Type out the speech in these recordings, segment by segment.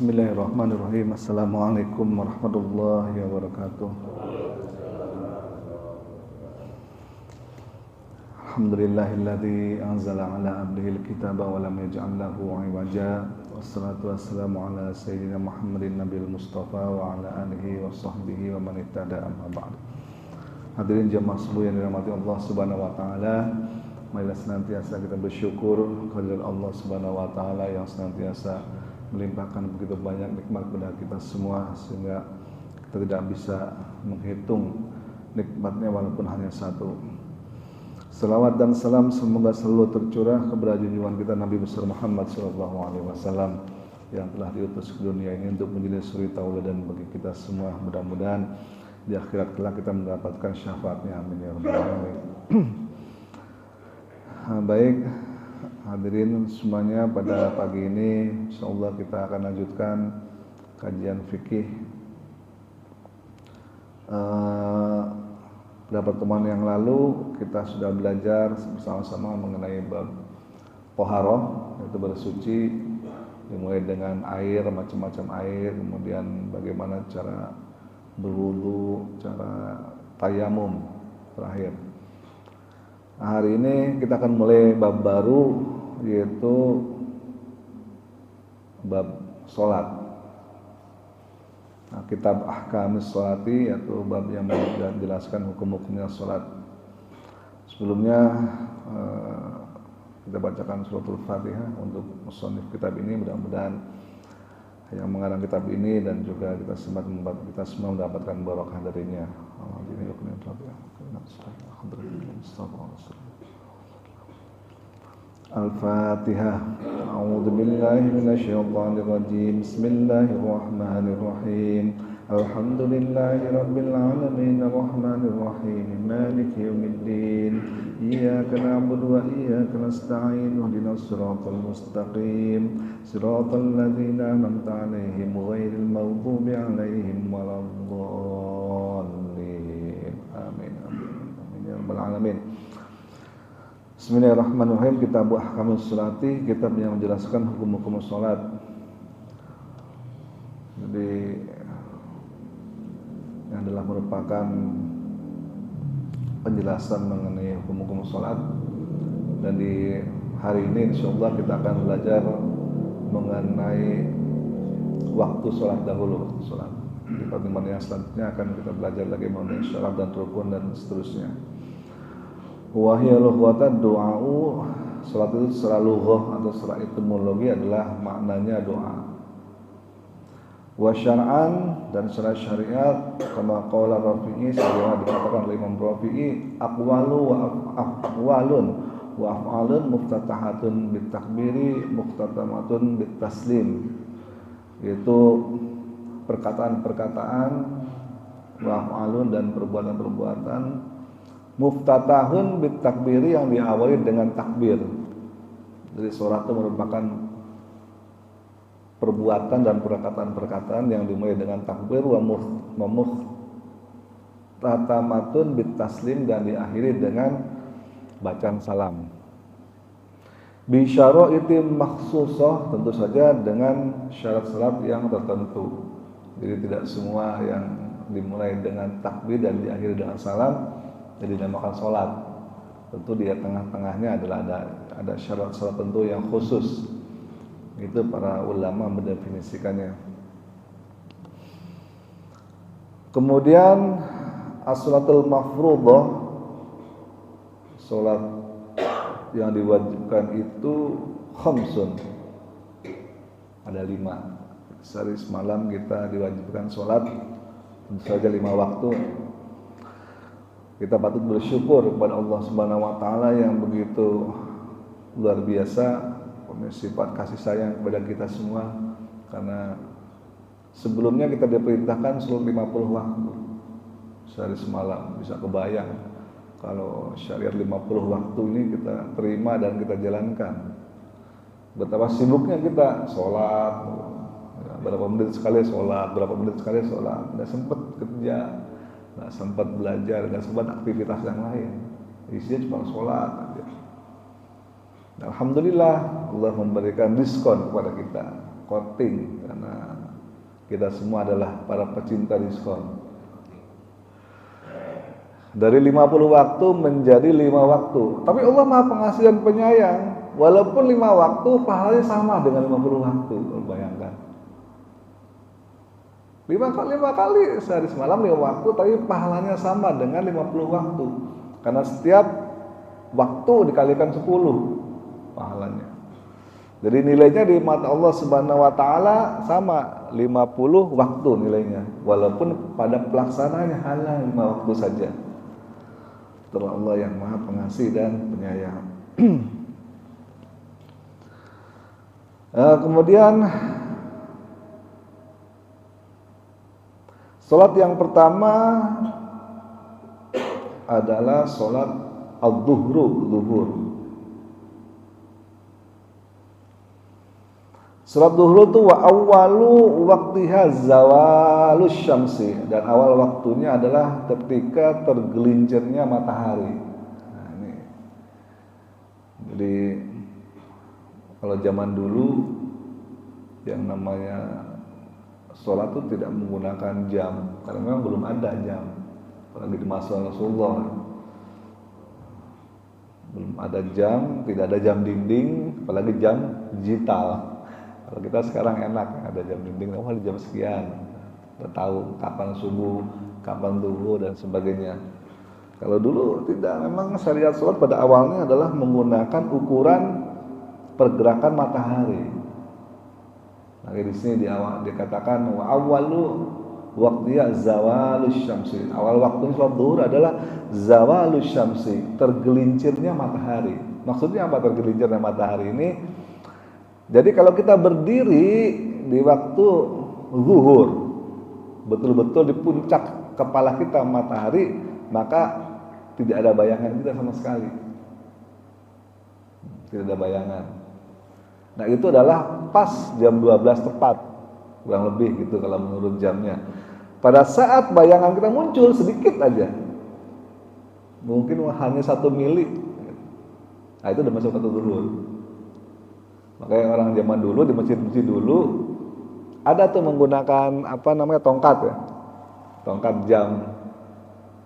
Bismillahirrahmanirrahim. Assalamualaikum warahmatullahi wabarakatuh. Alhamdulillahilladzi anzala ala abdihil kitaba wa lam yaj'al lahu 'iwaja. Wassalatu wassalamu ala sayyidina Muhammadin nabiyil mustafa wa ala alihi wa sahbihi wa man ittada amma ba'd. Hadirin jamaah sekalian yang dirahmati Allah Subhanahu wa taala, marilah senantiasa kita bersyukur kepada Allah Subhanahu wa taala yang senantiasa melimpahkan begitu banyak nikmat kepada kita semua sehingga kita tidak bisa menghitung nikmatnya walaupun hanya satu. Selawat dan salam semoga selalu tercurah kepada junjungan kita Nabi besar Muhammad SAW yang telah diutus ke dunia ini untuk menjadi suri tauladan bagi kita semua. Mudah-mudahan di akhirat kelak kita mendapatkan syafaatnya. Amin ya rabbal alamin. Baik, hadirin semuanya, pada pagi ini insyaallah kita akan lanjutkan kajian fikih. Pada pertemuan yang lalu kita sudah belajar bersama-sama mengenai bab toharoh, yaitu bersuci, dimulai dengan air, macam-macam air, kemudian bagaimana cara berwudu, cara tayamum terakhir. Hari ini kita akan mulai bab baru, yaitu bab sholat. Nah, kitab Ahkamis Sholati, yaitu bab yang menjelaskan hukum-hukumnya sholat. Sebelumnya kita bacakan suratul Fatihah untuk musannif kitab ini. Mudah-mudahan yang mengarang kitab ini dan juga kita semua mendapatkan barokah darinya. Al-Fatihah. A'udzu billahi minasyaitonir rajim. Bismillahirrahmanirrahim. Alhamdulillahirabbil alamin arrahmanir rahim maliki yaumiddin. Iyyaka na'budu wa iyyaka nasta'in. Ihdinas siratal mustaqim. Siratal ladzina an'amta 'alaihim ghairil maghdubi 'alaihim waladdallin. Amin. Amin ya rabbal alamin. Bismillahirrahmanirrahim. Kitab Ahkamis Sholati, kitab yang menjelaskan hukum-hukum salat. Jadi yang adalah merupakan penjelasan mengenai hukum-hukum salat, dan di hari ini insyaallah kita akan belajar mengenai waktu salat dahulu, waktu salat. Di pertemuan yang selanjutnya akan kita belajar lagi mengenai syarat dan rukun dan seterusnya. Wahya lughatan du'a'u, salat itu secara lughah atau secara etimologi adalah maknanya doa. Wa syar'an, dan secara syariat kama qala Rafi'i, sebagaimana dikatakan oleh Imam Rafi'i, aqwalu wa aqwalun wa af'alun muftatahatun bitakbiri muftatamatun bitaslim, yaitu perkataan-perkataan, wa af'alun, dan perbuatan-perbuatan, muftatahun bitakbiri, yang diawali dengan takbir. Jadi salat itu merupakan perbuatan dan perkataan-perkataan yang dimulai dengan takbir, wa muhtatamatun bitaslim, dan diakhiri dengan bacaan salam. Bi syara'iti makhsusah, tentu saja dengan syarat-syarat yang tertentu. Jadi tidak semua yang dimulai dengan takbir dan diakhiri dengan salam jadi dinamakan sholat. Tentu di tengah-tengahnya adalah ada syarat-syarat tertentu yang khusus. Itu para ulama mendefinisikannya. Kemudian as-sholatul mafruḍah, sholat yang diwajibkan itu khamsun, ada 5. Sehari semalam kita diwajibkan sholat tentu saja 5 waktu. Kita patut bersyukur kepada Allah Subhanahu wa taala yang begitu luar biasa punya sifat kasih sayang kepada kita semua, karena sebelumnya kita diperintahkan sholat 50 waktu sehari semalam. Bisa kebayang kalau syariat 50 waktu ini kita terima dan kita jalankan, betapa sibuknya kita sholat, berapa menit sekali sholat, nggak sempat kerja, nggak sempat belajar, nggak sempat aktivitas yang lain, isinya cuma sholat aja. Alhamdulillah Allah memberikan diskon kepada kita, koting karena kita semua adalah para pecinta diskon. Dari 50 waktu menjadi 5 waktu. Tapi Allah Maha Pengasih dan Penyayang. Walaupun 5 waktu pahalanya sama dengan 50 waktu. Bayangkan. 5 kali sehari semalam 5 waktu, tapi pahalanya sama dengan 50 waktu. Karena setiap waktu dikalikan 10 pahalanya. Jadi nilainya di mata Allah Subhanahu wa taala sama 50 waktu nilainya. Walaupun pada pelaksanaannya hanya 5 waktu saja. Itulah Allah yang Maha Pengasih dan Penyayang. Kemudian salat yang pertama adalah salat zuhur. Salat zuhur itu wa awwalu waqtiha zawalus syamsi, dan awal waktunya adalah ketika tergelincirnya matahari. Nah, ini. Jadi kalau zaman dulu yang namanya sholat itu tidak menggunakan jam, karena memang belum ada jam. Apalagi di masa Rasulullah belum ada jam, tidak ada jam dinding, apalagi jam digital. Kalau kita sekarang enak, ada jam dinding, di jam sekian, kita tahu kapan subuh, kapan zuhur dan sebagainya. Kalau dulu tidak, memang syariat sholat pada awalnya adalah menggunakan ukuran pergerakan matahari. Nah, di sini di awal dikatakan wa awwalu waqtiya zawalus syamsi. Awal waktu sholat zuhur adalah zawalus syamsi, tergelincirnya matahari. Maksudnya apa tergelincirnya matahari ini? Jadi kalau kita berdiri di waktu zuhur, betul-betul di puncak kepala kita matahari, maka tidak ada bayangan kita sama sekali. Tidak ada bayangan. Nah, itu adalah pas jam 12 tepat, kurang lebih gitu kalau menurut jamnya. Pada saat bayangan kita muncul sedikit aja, mungkin hanya 1 mili, nah itu udah masuk waktu zuhur. Makanya orang zaman dulu di masjid-masjid dulu ada tuh menggunakan tongkat ya, tongkat jam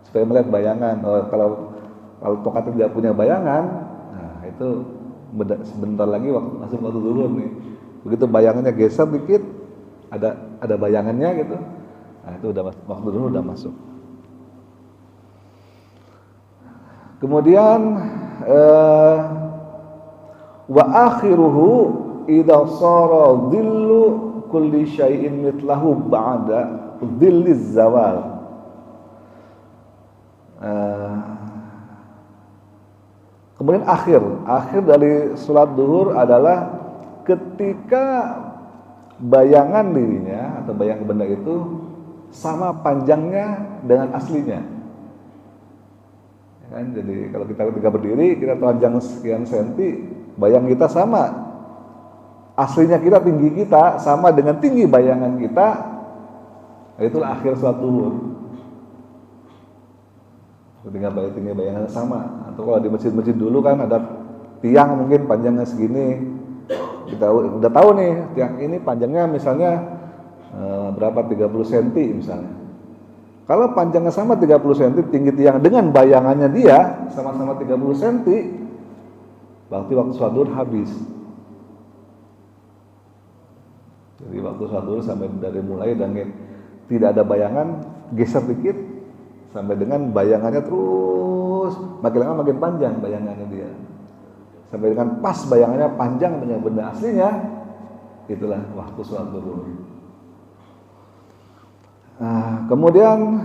supaya melihat bayangan. Kalau tongkat tidak punya bayangan, nah itu sebentar lagi masuk waktu zuhur nih. Begitu bayangannya geser dikit, ada bayangannya gitu, nah itu udah waktu zuhur udah masuk. Kemudian wa akhiruhu idza sara dhillu kulli syai'in mitlahu ba'da dhilliz zawal. Kemudian akhir dari salat zuhur adalah ketika bayangan dirinya atau bayangan benda itu sama panjangnya dengan aslinya. Ya kan? Jadi kalau kita ketika berdiri kita telanjang sekian senti, bayang kita sama, aslinya kita, tinggi kita sama dengan tinggi bayangan kita, itulah akhir salat zuhur. Ketika tinggi bayangan sama. Atau kalau di masjid-masjid dulu kan ada tiang mungkin panjangnya segini, kita udah tahu nih tiang ini panjangnya misalnya berapa, 30 cm misalnya. Kalau panjangnya sama 30 cm, tinggi tiang dengan bayangannya dia sama-sama 30 cm, berarti waktu sholat zuhur habis. Jadi waktu sholat zuhur sampai dari mulai dan tidak ada bayangan, geser dikit sampai dengan bayangannya terus makin lama makin panjang bayangannya dia. Sampai dengan pas bayangannya panjang dengan benda aslinya, itulah waktu sholat zuhur. Nah, kemudian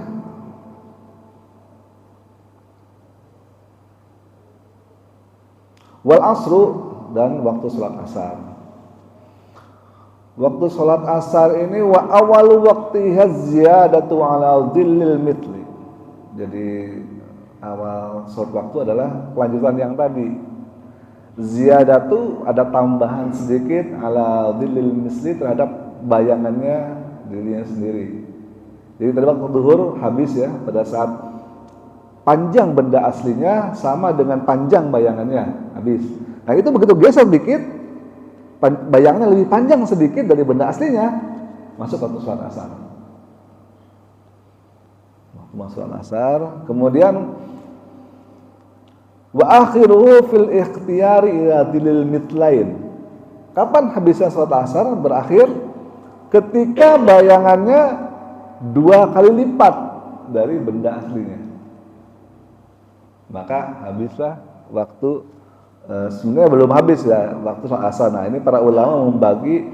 wal asru, dan waktu sholat asar. Waktu sholat asar ini wa awalu waqtiha ziyadatu ala dhillil mitli. Jadi awal sholat waktu adalah kelanjutan yang tadi. Ziyadatu ada tambahan sedikit ala dhillil misli terhadap bayangannya dirinya sendiri. Jadi tadi waktu zuhur habis ya, pada saat panjang benda aslinya sama dengan panjang bayangannya habis. Nah itu begitu geser dikit, bayangnya lebih panjang sedikit dari benda aslinya, masuk waktu sholat asar. Waktu masuk sholat asar, kemudian wa akhiruhu fil ikhtiyari ila dilil mitlain. Kapan habisnya sholat asar? Berakhir ketika bayangannya 2 kali lipat dari benda aslinya. Maka habislah waktu, sebenarnya belum habis ya waktu sholat asar. Nah, ini para ulama membagi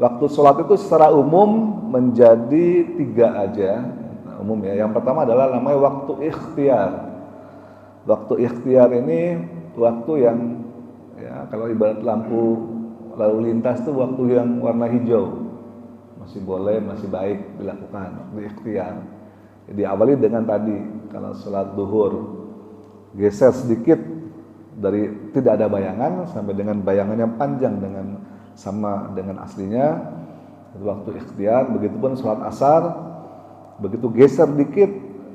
waktu sholat itu secara umum menjadi 3 aja. Umum ya. Yang pertama adalah namanya waktu ikhtiar. Waktu ikhtiar ini waktu yang ya kalau ibarat lampu lalu lintas itu waktu yang warna hijau. Masih boleh, masih baik dilakukan waktu ikhtiar. Diawali dengan tadi kalau sholat duhur geser sedikit dari tidak ada bayangan sampai dengan bayangan yang panjang dengan sama dengan aslinya, itu waktu ikhtiar. Begitupun sholat asar, begitu geser dikit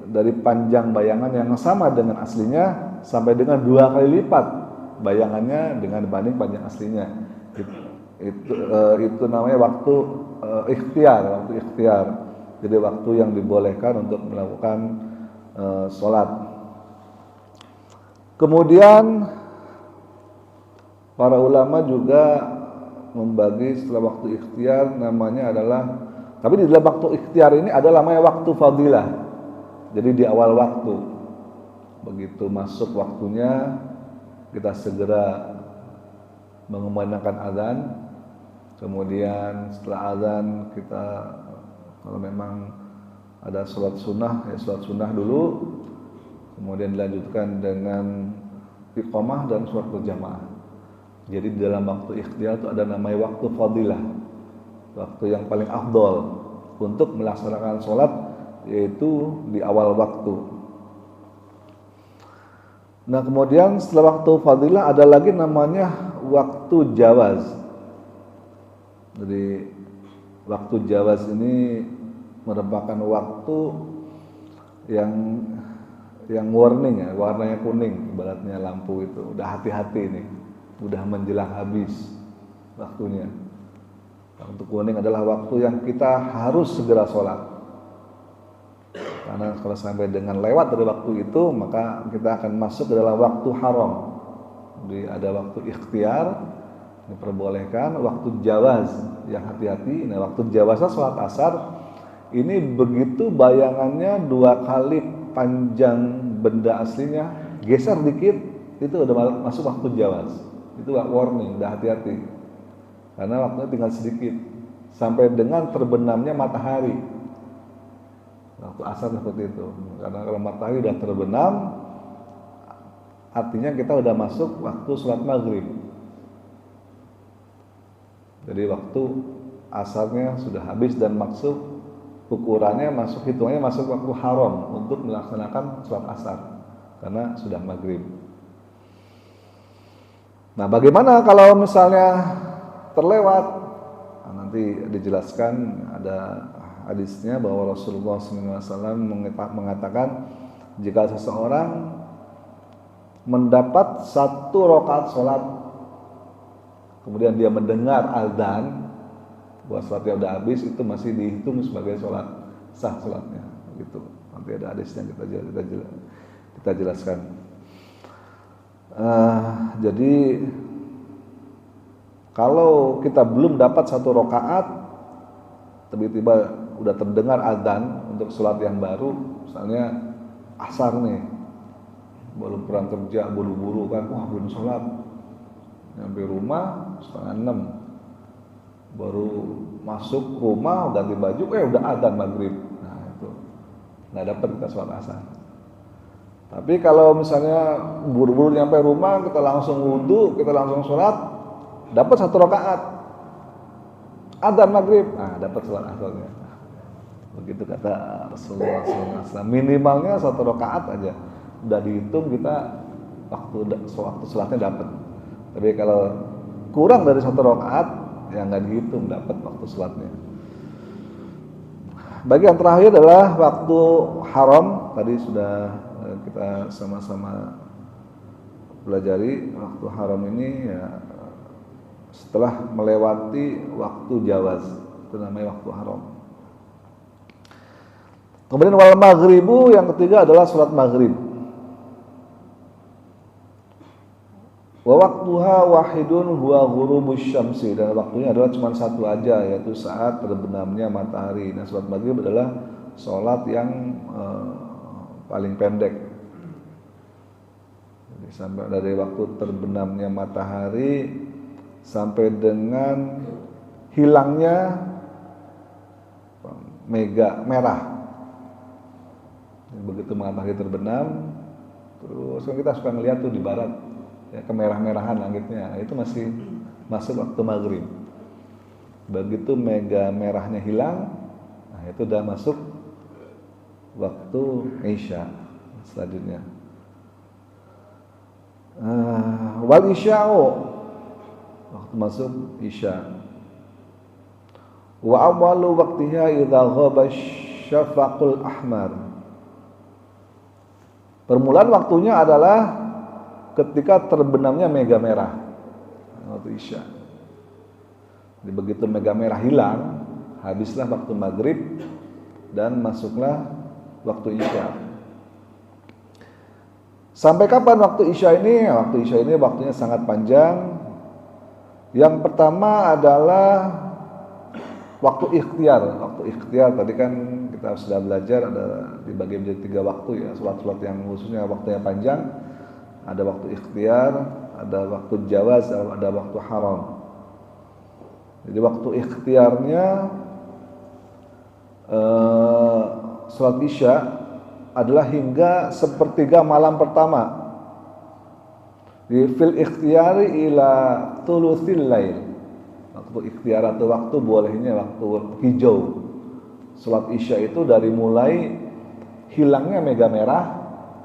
dari panjang bayangan yang sama dengan aslinya sampai dengan 2 kali lipat bayangannya dengan dibanding panjang aslinya. Itu namanya waktu ikhtiar, waktu ikhtiar. Jadi waktu yang dibolehkan untuk melakukan sholat. Kemudian para ulama juga membagi setelah waktu ikhtiar namanya adalah, tapi di dalam waktu ikhtiar ini ada namanya waktu fadilah. Jadi di awal waktu, begitu masuk waktunya kita segera mengumandangkan azan. Kemudian setelah azan kita kalau memang ada sholat sunnah ya sholat sunnah dulu. Kemudian dilanjutkan dengan iqamah dan sholat berjamaah. Jadi di dalam waktu ikhtiar itu ada namanya waktu fadilah, waktu yang paling afdol untuk melaksanakan sholat, yaitu di awal waktu. Nah, kemudian setelah waktu fadilah ada lagi namanya waktu jawaz. Jadi waktu jawaz ini merupakan waktu yang warning ya, warnanya kuning, ibaratnya lampu itu udah hati-hati nih, udah menjelang habis waktunya. Waktu kuning adalah waktu yang kita harus segera sholat. Karena kalau sampai dengan lewat dari waktu itu, maka kita akan masuk ke dalam waktu haram. Jadi ada waktu ikhtiar, diperbolehkan, waktu jawaz yang hati-hati. Nah, waktu jawaznya sholat asar, ini begitu bayangannya 2 kali panjang benda aslinya, geser dikit, itu udah masuk waktu jawaz. Itu warning, udah hati-hati. Karena waktunya tinggal sedikit, sampai dengan terbenamnya matahari. Waktu asar seperti itu. Karena kalau matahari udah terbenam, artinya kita udah masuk waktu sholat maghrib. Jadi waktu asarnya sudah habis dan masuk ukurannya masuk, hitungannya masuk waktu haram untuk melaksanakan sholat asar karena sudah maghrib. Nah, bagaimana kalau misalnya terlewat? Nah, nanti dijelaskan, ada hadisnya bahwa Rasulullah SAW mengatakan jika seseorang mendapat 1 rakaat sholat, kemudian dia mendengar azan bahwa sholatnya udah habis, itu masih dihitung sebagai sholat sah sholatnya. Gitu. Nanti ada hadisnya kita jelaskan. Jadi kalau kita belum dapat 1 rakaat, tiba-tiba udah terdengar azan untuk sholat yang baru, misalnya asar nih, baru pulang kerja buru-buru kan, wah belum sholat, nyampe rumah 5:30, baru masuk rumah ganti baju, udah azan maghrib. Nah itu nggak dapat kita sholat asar. Tapi kalau misalnya buru-buru nyampe rumah, kita langsung wudhu, kita langsung sholat, dapat 1 rakaat, azan maghrib, nah dapat sholat asarnya. Begitu kata Rasulullah SAW. Minimalnya 1 rakaat aja udah dihitung kita waktu sholatnya dapat. Tapi kalau kurang dari 1 rakaat, ya nggak dihitung dapat waktu sholatnya. Bagian terakhir adalah waktu haram. Tadi sudah kita sama-sama pelajari waktu haram ini ya setelah melewati waktu jawaz, itu namanya waktu haram. Kemudian wal maghribu, yang ketiga adalah salat maghrib. Wa waqtuha wahidun huwa ghurubus syamsi, dan waktunya adalah cuma satu aja, yaitu saat terbenamnya matahari. Nah, salat maghrib adalah salat yang paling pendek. Jadi sampai dari waktu terbenamnya matahari sampai dengan hilangnya mega merah. Begitu matahari terbenam, terus kan kita suka ngeliat tuh di barat, ya, kemerah-merahan langitnya, itu masih masuk waktu maghrib. Begitu mega merahnya hilang, nah itu udah masuk waktu isya selanjutnya. Wal isya'u, waktu masuk isya. Wa awwalu waqtiha idza ghaba syafaqul ahmar. Permulaan waktunya adalah ketika terbenamnya mega merah, waktu isya. Jadi begitu mega merah hilang, habislah waktu maghrib dan masuklah waktu isya. Sampai kapan waktu isya ini? Waktu isya ini waktunya sangat panjang. Yang pertama adalah waktu ikhtiar. Waktu ikhtiar tadi kan kita sudah belajar ada dibagi menjadi 3 waktu, ya. Salat-salat yang khususnya waktunya panjang, ada waktu ikhtiar, ada waktu jawaz, ada waktu haram. Jadi waktu ikhtiarnya salat isya adalah hingga sepertiga malam pertama. Di fil ikhtiyari ila thulutsil lail. Waktu ikhtiar atau waktu bolehnya waktu hijau. Salat isya itu dari mulai hilangnya mega merah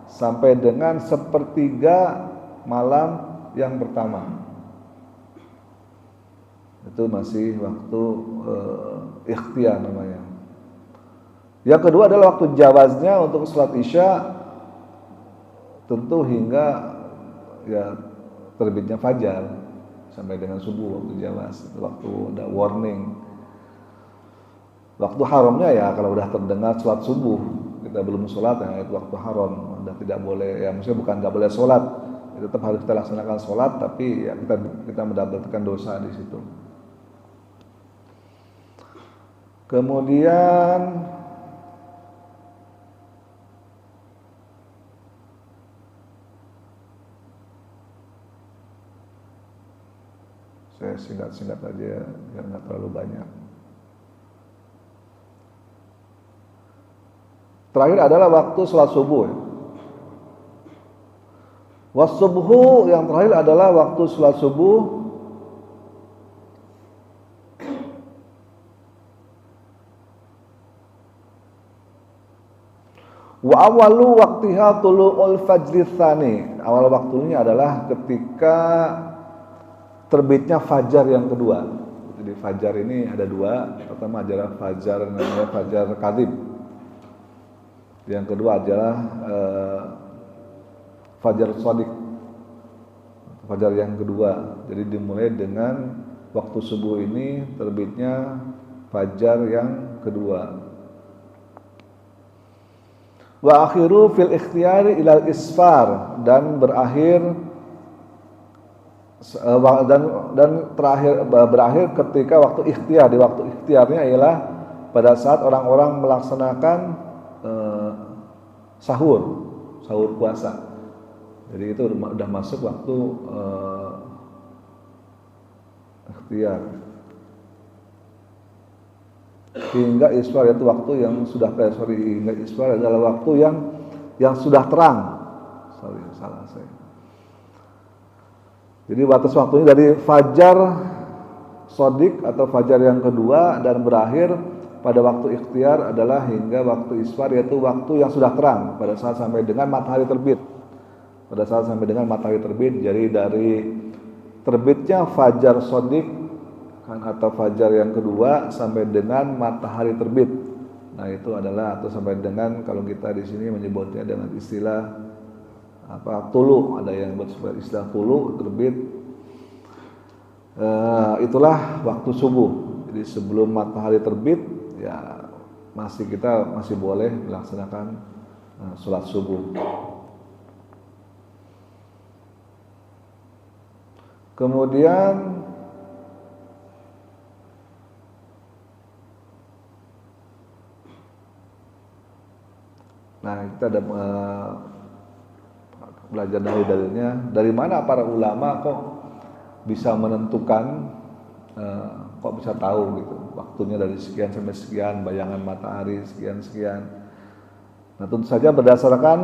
sampai dengan sepertiga malam yang pertama. Itu masih waktu ikhtiar namanya. Yang kedua adalah waktu jawaznya untuk salat isya, tentu hingga ya terbitnya fajar sampai dengan subuh, waktu jawaz, itu waktu ada warning. Waktu haramnya ya kalau udah terdengar salat subuh, kita belum sholat, ya itu waktu haram, udah tidak boleh, ya maksudnya bukan nggak boleh sholat, tetap harus kita laksanakan sholat, tapi ya kita mendapatkan dosa di situ. Kemudian saya singkat-singkat aja biar nggak terlalu banyak. Terakhir adalah waktu sholat subuh. Wasubhu, yang terakhir adalah waktu sholat subuh. Wa awalu waqtiha tulu'ul fajri tsani. Awal waktunya adalah ketika terbitnya fajar yang kedua. Jadi fajar ini ada 2. Pertama adalah fajar namanya fajar kadhib. Yang kedua adalah fajar shadiq. Fajar yang kedua. Jadi dimulai dengan waktu subuh ini terbitnya fajar yang kedua. Wa akhiru fil ikhtiyari ilal isfar, dan berakhir berakhir ketika waktu ikhtiar. Di waktu ikhtiarnya ialah pada saat orang-orang melaksanakan sahur puasa. Jadi itu udah masuk waktu ikhtiar. Hingga isfar itu waktu yang sudah hingga isfar adalah waktu yang sudah terang. Salah saya. Jadi batas waktunya dari fajar shadiq atau fajar yang kedua dan berakhir pada waktu ikhtiar adalah hingga waktu isfar, yaitu waktu yang sudah terang pada saat sampai dengan matahari terbit. Pada saat sampai dengan matahari terbit, jadi dari terbitnya fajar shadiq kan atau fajar yang kedua sampai dengan matahari terbit. Nah, itu adalah atau sampai dengan kalau kita di sini menyebutnya dengan istilah tulu, ada yang bersebut istilah tulu terbit. Itulah waktu subuh. Jadi sebelum matahari terbit, ya kita masih boleh melaksanakan sholat subuh. Kemudian kita ada belajar dalilnya. Dari mana para ulama kok bisa menentukan, kok bisa tahu gitu waktunya dari sekian sampai sekian, bayangan matahari sekian. Nah, tentu saja berdasarkan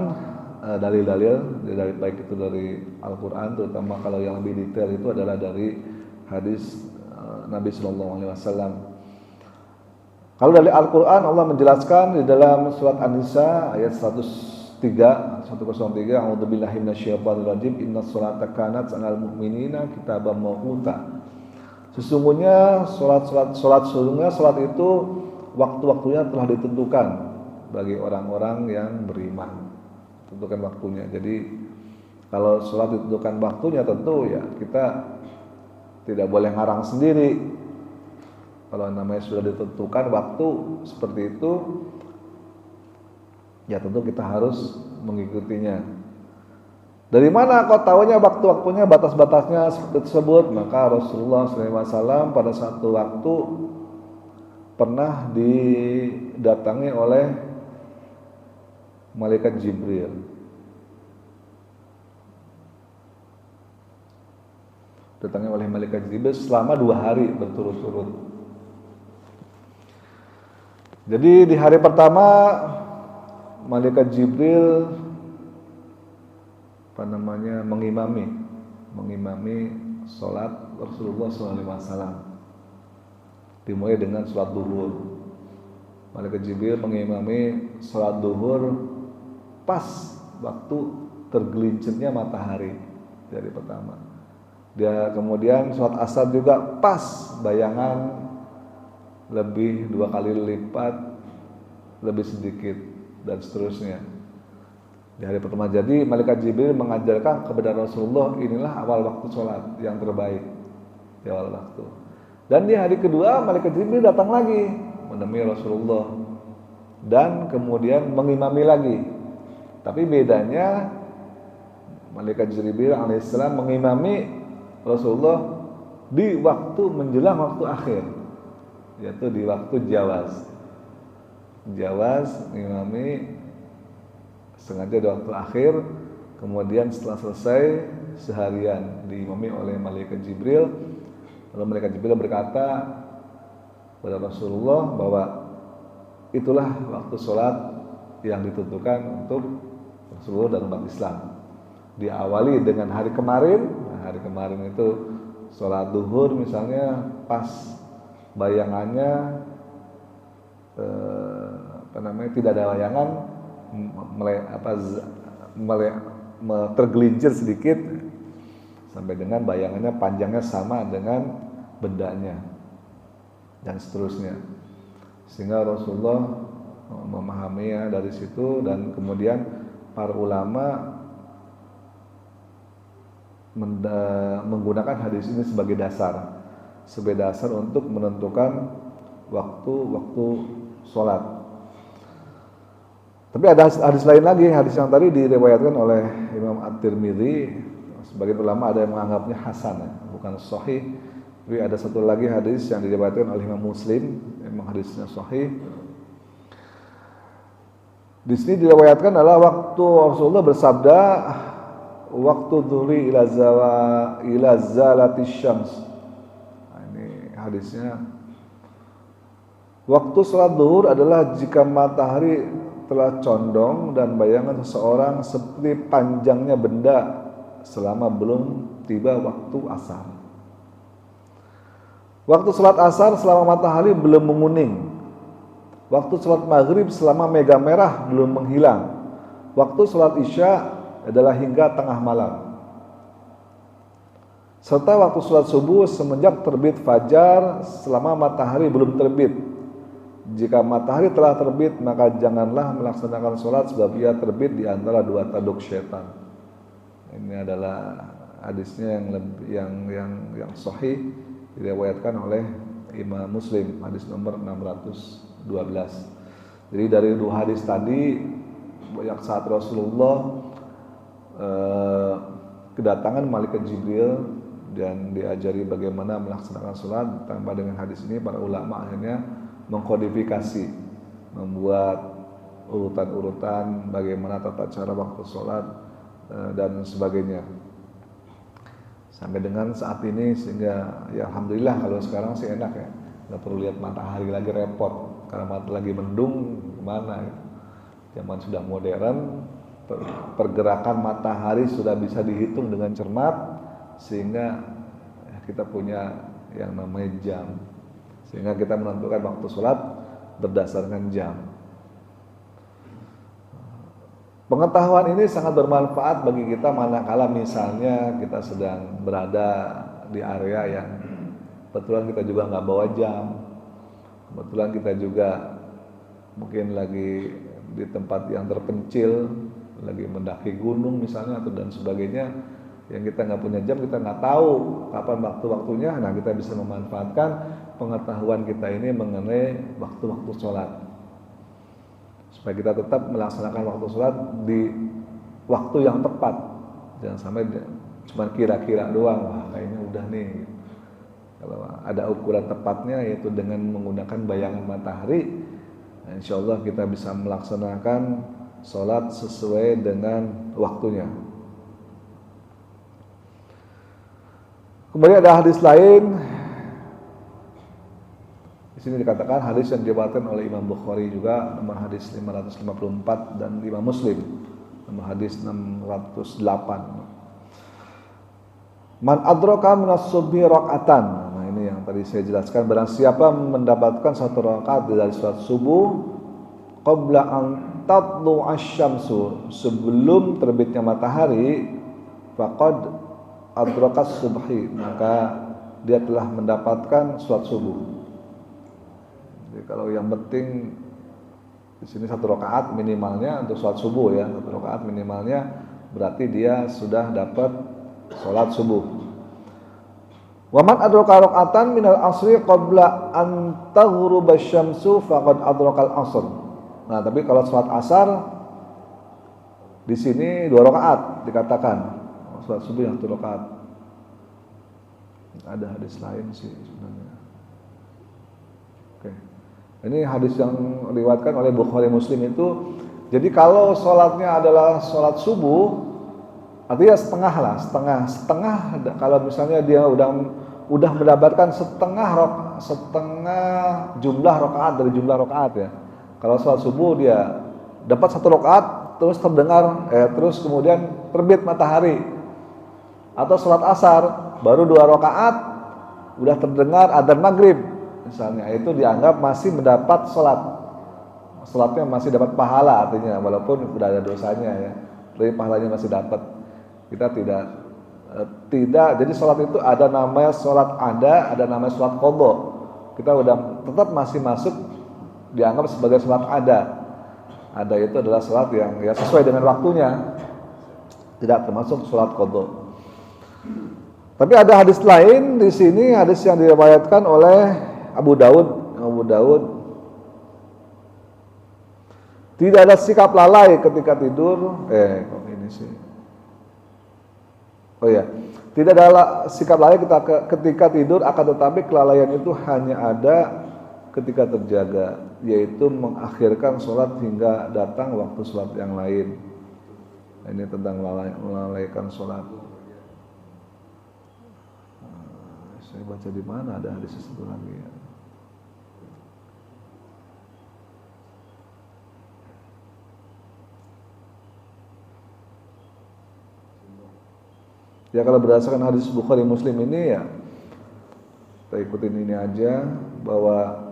dalil-dalil dari baik itu dari Al-Qur'an, terutama kalau yang lebih detail itu adalah dari hadis Nabi sallallahu alaihi wasallam. Kalau dari Al-Qur'an, Allah menjelaskan di dalam surat An-Nisa ayat 103, a'udzubillahi minasyaitonir rajim, innas sholata kanat 'alal mu'minina kitaban mawquta. Sesungguhnya salat itu waktu-waktunya telah ditentukan bagi orang-orang yang beriman. Tentukan waktunya. Jadi kalau salat ditentukan waktunya, tentu ya kita tidak boleh ngarang sendiri. Kalau namanya sudah ditentukan waktu seperti itu, ya tentu kita harus mengikutinya. Dari mana kau tahunya waktu-waktunya, batas-batasnya seperti tersebut? Maka Rasulullah SAW pada satu waktu pernah didatangi oleh malaikat Jibril. Datangi oleh malaikat Jibril selama 2 hari berturut-turut. Jadi di hari pertama malaikat Jibril mengimami sholat Rasulullah SAW. Dimulai dengan sholat duhur. Malaikat Jibril mengimami sholat duhur pas waktu tergelincirnya matahari di hari pertama. Dia kemudian sholat asar juga pas bayangan lebih 2 kali lipat lebih sedikit dan seterusnya. Di hari pertama, jadi malaikat Jibril mengajarkan kepada Rasulullah, inilah awal waktu sholat yang terbaik di awal waktu. Dan di hari kedua malaikat Jibril datang lagi menemui Rasulullah dan kemudian mengimami lagi. Tapi bedanya malaikat Jibril alaihissalam mengimami Rasulullah di waktu menjelang waktu akhir, yaitu di waktu jawaz mengimami sengaja di waktu akhir. Kemudian setelah selesai seharian diimami oleh malaikat Jibril, lalu malaikat Jibril berkata kepada Rasulullah bahwa itulah waktu sholat yang ditentukan untuk Rasulullah dan umat Islam. Diawali dengan hari kemarin. Hari kemarin itu sholat duhur misalnya pas bayangannya tidak ada bayangan, tergelincir sedikit sampai dengan bayangannya panjangnya sama dengan bendanya dan seterusnya, sehingga Rasulullah memahaminya dari situ. Dan kemudian para ulama menggunakan hadis ini sebagai dasar untuk menentukan waktu sholat. Tapi ada hadis lain lagi, hadis yang tadi diriwayatkan oleh Imam At-Tirmidzi. Sebagian ulama ada yang menganggapnya hasan, bukan sahih. Tapi ada satu lagi hadis yang diriwayatkan oleh Imam Muslim, memang hadisnya sahih. Di sini diriwayatkan adalah waktu Rasulullah bersabda, waktu dhuhri ila zalatis syams. Ini hadisnya. Waktu salat zuhur adalah jika matahari telah condong dan bayangan seseorang seperti panjangnya benda selama belum tiba waktu asar. Waktu salat asar selama matahari belum menguning. Waktu salat maghrib selama mega merah belum menghilang. Waktu salat isya adalah hingga tengah malam. Serta waktu salat subuh semenjak terbit fajar selama matahari belum terbit. Jika matahari telah terbit, maka janganlah melaksanakan sholat sebab ia terbit di antara 2 tanduk syaitan. Ini adalah hadisnya yang sahih diriwayatkan oleh Imam Muslim, hadis nomor 612. Jadi dari dua hadis tadi, banyak saat Rasulullah kedatangan malaikat Jibril dan diajari bagaimana melaksanakan sholat. Tambah dengan hadis ini, para ulama akhirnya mengkodifikasi, membuat urutan-urutan bagaimana tata cara waktu sholat dan sebagainya. Sampai dengan saat ini, sehingga ya alhamdulillah kalau sekarang sih enak ya, nggak perlu lihat matahari lagi repot karena lagi mendung kemana ya. Zaman sudah modern, pergerakan matahari sudah bisa dihitung dengan cermat, sehingga kita punya yang namanya jam, sehingga kita menentukan waktu sholat berdasarkan jam. Pengetahuan ini sangat bermanfaat bagi kita manakala misalnya kita sedang berada di area yang kebetulan kita juga nggak bawa jam, kebetulan kita juga mungkin lagi di tempat yang terpencil, lagi mendaki gunung misalnya atau dan sebagainya, yang kita nggak punya jam, kita nggak tahu kapan waktu-waktunya. Nah, kita bisa memanfaatkan pengetahuan kita ini mengenai waktu-waktu sholat, supaya kita tetap melaksanakan waktu sholat di waktu yang tepat. Jangan sampai cuma kira-kira doang, wah kayaknya udah nih. Kalau ada ukuran tepatnya, yaitu dengan menggunakan bayangan matahari, nah, insya Allah kita bisa melaksanakan sholat sesuai dengan waktunya. Kemudian ada hadis lain. Di sini dikatakan hadis yang diriwayatkan oleh Imam Bukhari juga, nomor hadis 554, dan Imam Muslim nomor hadis 608. Man adraka minas subhi rakaatan. Nah, ini yang tadi saya jelaskan, barang siapa mendapatkan satu rakaat dari salat subuh qabla an tatlu asy-syamsu, sebelum terbitnya matahari, faqad adrakas subhi, maka dia telah mendapatkan salat subuh. Jadi kalau yang penting di sini satu rakaat minimalnya untuk salat subuh ya, satu rakaat minimalnya, berarti dia sudah dapat salat subuh. Wa man adraka rakaatan minal asri qabla an taghruba asy-syamsu faqad adrakal asr. Nah, tapi kalau salat asar di sini 2 rakaat dikatakan. Salat subuh yang 1 rakaat. Ada hadis lain sih sebenarnya. Oke. Ini hadis yang diriwayatkan oleh Bukhari Muslim itu. Jadi kalau salatnya adalah salat subuh, artinya setengah. Kalau misalnya dia udah mendapatkan setengah jumlah rakaat dari jumlah rakaat ya. Kalau salat subuh dia dapat 1 rakaat, terus terdengar, terus kemudian terbit matahari. Atau sholat asar baru 2 rakaat udah terdengar adzan maghrib misalnya, itu dianggap masih mendapat sholatnya masih dapat pahala, artinya walaupun udah ada dosanya ya, tapi pahalanya masih dapat. Kita tidak jadi sholat itu ada namanya sholat ada namanya sholat qadha. Kita udah tetap masih masuk dianggap sebagai sholat ada itu adalah sholat yang ya sesuai dengan waktunya, tidak termasuk sholat qadha. Tapi ada hadis lain di sini, hadis yang diriwayatkan oleh Abu Daud. Tidak ada sikap lalai ketika tidur. Kok ini sih? Oh ya, tidak ada sikap lalai ketika tidur, akan tetapi kelalaian itu hanya ada ketika terjaga, yaitu mengakhirkan sholat hingga datang waktu sholat yang lain. Ini tentang melalaikan sholat. Saya baca di mana ada hadis itu lagi ya. Ya kalau berdasarkan hadis Bukhari Muslim ini ya kita ikutin ini aja, bahwa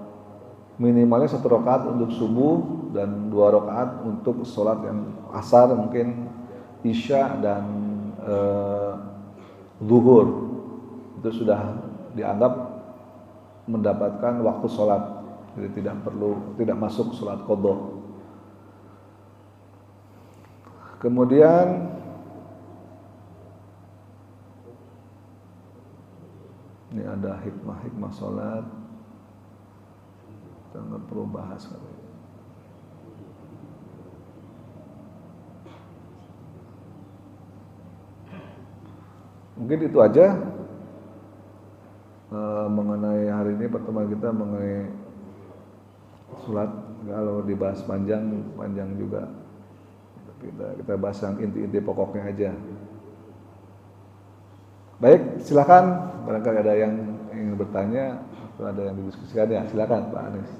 minimalnya 1 rakaat untuk subuh dan 2 rakaat untuk sholat yang asar, mungkin isya dan zuhur. Itu sudah dianggap mendapatkan waktu sholat, jadi tidak masuk sholat qadha. Kemudian ada hikmah sholat, kita nggak perlu bahas kali. Mungkin itu aja mengenai hari ini pertemuan kita mengenai sholat. Kalau dibahas panjang juga. Kita bahas yang inti-inti pokoknya aja. Baik, silakan. Barangkali ada yang ingin bertanya atau ada yang didiskusikan ya, silakan Pak Anies.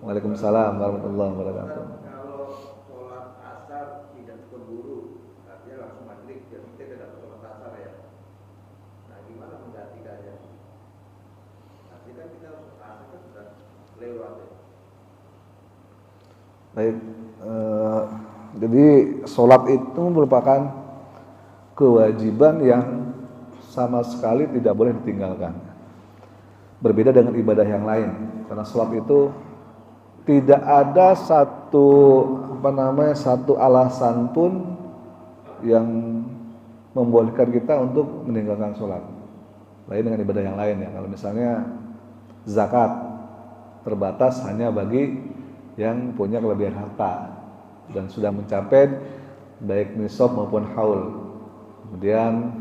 Waalaikumsalam warahmatullahi wabarakatuh. Kalau sholat asar tidak keburu, artinya langsung maghrib, jadi kita tidak sholat asar ya. Nah, gimana menggantikannya? Nanti kan kita asar kan sudah lewat ya. Baik, jadi sholat itu merupakan kewajiban yang sama sekali tidak boleh ditinggalkan. Berbeda dengan ibadah yang lain, karena sholat itu tidak ada satu alasan pun yang membolehkan kita untuk meninggalkan sholat. Lain dengan ibadah yang lain ya. Kalau misalnya zakat terbatas hanya bagi yang punya kelebihan harta dan sudah mencapai baik nisab maupun haul. Kemudian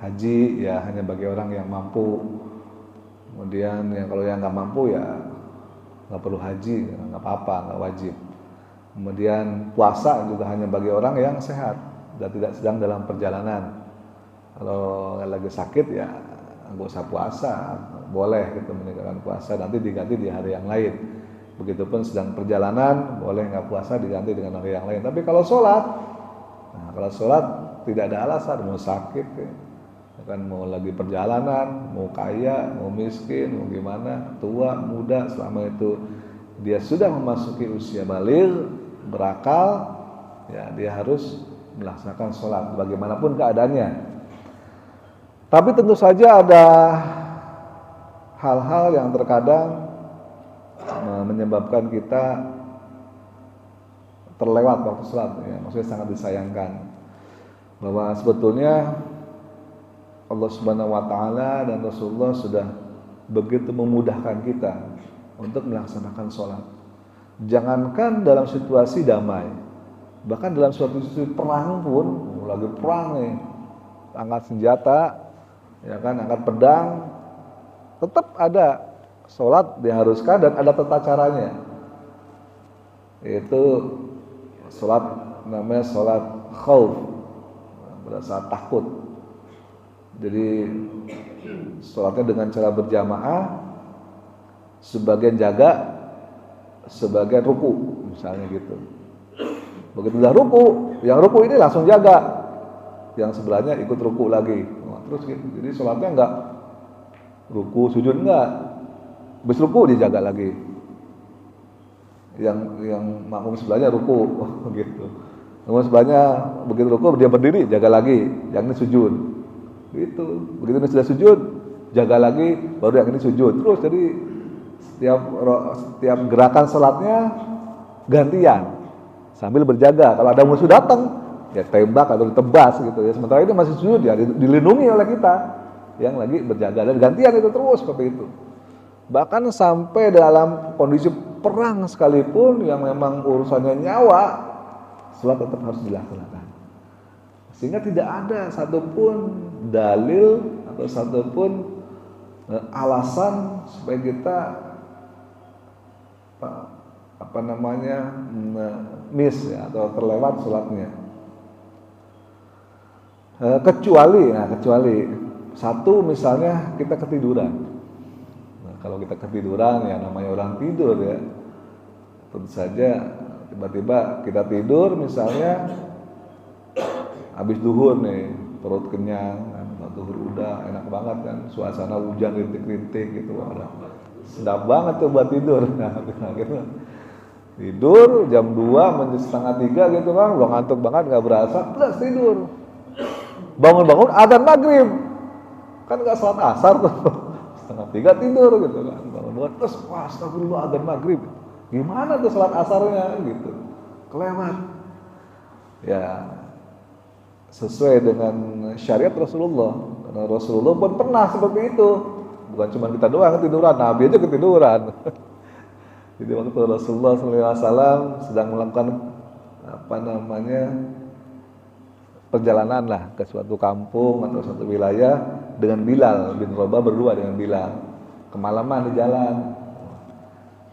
haji ya hanya bagi orang yang mampu. Kemudian kalau yang nggak mampu ya nggak perlu haji, nggak apa-apa, nggak wajib. Kemudian puasa juga hanya bagi orang yang sehat dan tidak sedang dalam perjalanan. Kalau lagi sakit ya nggak usah puasa, boleh gitu meninggalkan puasa, nanti diganti di hari yang lain. Begitupun sedang perjalanan boleh nggak puasa diganti dengan hari yang lain. Tapi kalau sholat tidak ada alasan, mau sakit kan, mau lagi perjalanan, mau kaya, mau miskin, mau gimana, tua, muda, selama itu dia sudah memasuki usia baligh, berakal, ya dia harus melaksanakan sholat bagaimanapun keadaannya. Tapi tentu saja ada hal-hal yang terkadang menyebabkan kita terlewat waktu sholat, ya, maksudnya sangat disayangkan. Bahwa sebetulnya Allah Subhanahu wa Ta'ala dan Rasulullah sudah begitu memudahkan kita untuk melaksanakan sholat. Jangankan dalam situasi damai, bahkan dalam suatu situasi perang pun, lagi perang nih, angkat senjata, ya kan, angkat pedang, tetap ada sholat diharuskan dan ada tata caranya. Itu sholat namanya sholat khauf, pada saat takut. Jadi sholatnya dengan cara berjamaah, sebagian jaga, sebagian ruku, misalnya gitu. Begitu udah ruku, yang ruku ini langsung jaga, yang sebelahnya ikut ruku lagi. Terus gitu. Jadi sholatnya enggak ruku sujud enggak, habis ruku dijaga lagi. Yang makmum sebelahnya ruku, gitu. Makmum sebelahnya begitu ruku dia berdiri, jaga lagi, yang ini sujud. Gitu. Begitu ini sudah sujud, jaga lagi, baru yang ini sujud. Terus jadi setiap gerakan sholatnya gantian sambil berjaga. Kalau ada musuh datang, ya tembak atau ditebas gitu ya. Sementara itu masih sujud ya, dilindungi oleh kita yang lagi berjaga, dan gantian itu terus seperti itu. Bahkan sampai dalam kondisi perang sekalipun yang memang urusannya nyawa, sholat tetap harus dilaksanakan. Sehingga tidak ada satupun dalil atau satupun alasan supaya kita miss ya, atau terlewat sholatnya. Kecuali satu, misalnya kita ketiduran. Nah, kalau kita ketiduran ya namanya orang tidur ya, tentu saja tiba-tiba kita tidur misalnya habis duhur nih, perut kenyang kan, duhur udah enak banget kan, suasana hujan rintik-rintik gitu, sedap banget tuh buat tidur. Nah, gitu. Tidur jam 2 setengah 3 gitu kan, udah ngantuk banget, nggak berasa, plus tidur. Bangun-bangun adzan maghrib, kan nggak sholat asar tuh, setengah 3 tidur gitu kan, bangun-bangun terus wah astagfirullah adzan maghrib, gimana tuh sholat asarnya gitu, kelewat. Ya sesuai dengan syariat Rasulullah Karena Rasulullah pun pernah seperti itu. Bukan cuma kita doang ketiduran, Nabi aja ketiduran. Jadi waktu Rasulullah SAW sedang melakukan perjalanan lah ke suatu kampung atau suatu wilayah dengan Bilal bin Rabah, berdua dengan Bilal, kemalaman di jalan.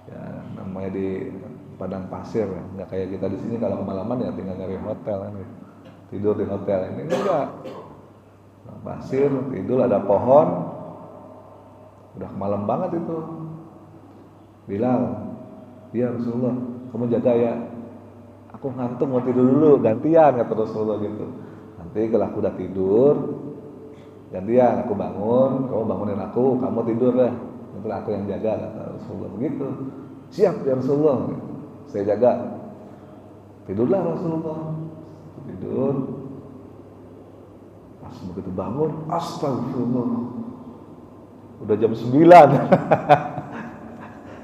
Ya, namanya di padang pasir, nggak kayak kita di sini kalau kemalaman ya tinggal nyari hotel kan, tidur di hotel. Ini enggak, pasir, tidur, ada pohon, udah malam banget itu. Bilal, iya Rasulullah, kamu jaga ya, aku ngantuk mau tidur dulu, gantian kata Rasulullah gitu. Nanti kalau aku udah tidur, gantian aku bangun, kamu bangunin aku, kamu tidur lah, nanti aku yang jaga kata Rasulullah begitu. Siap ya Rasulullah, saya jaga. Tidurlah Rasulullah, tidur. Pas begitu bangun, astagfirullah, udah jam 9.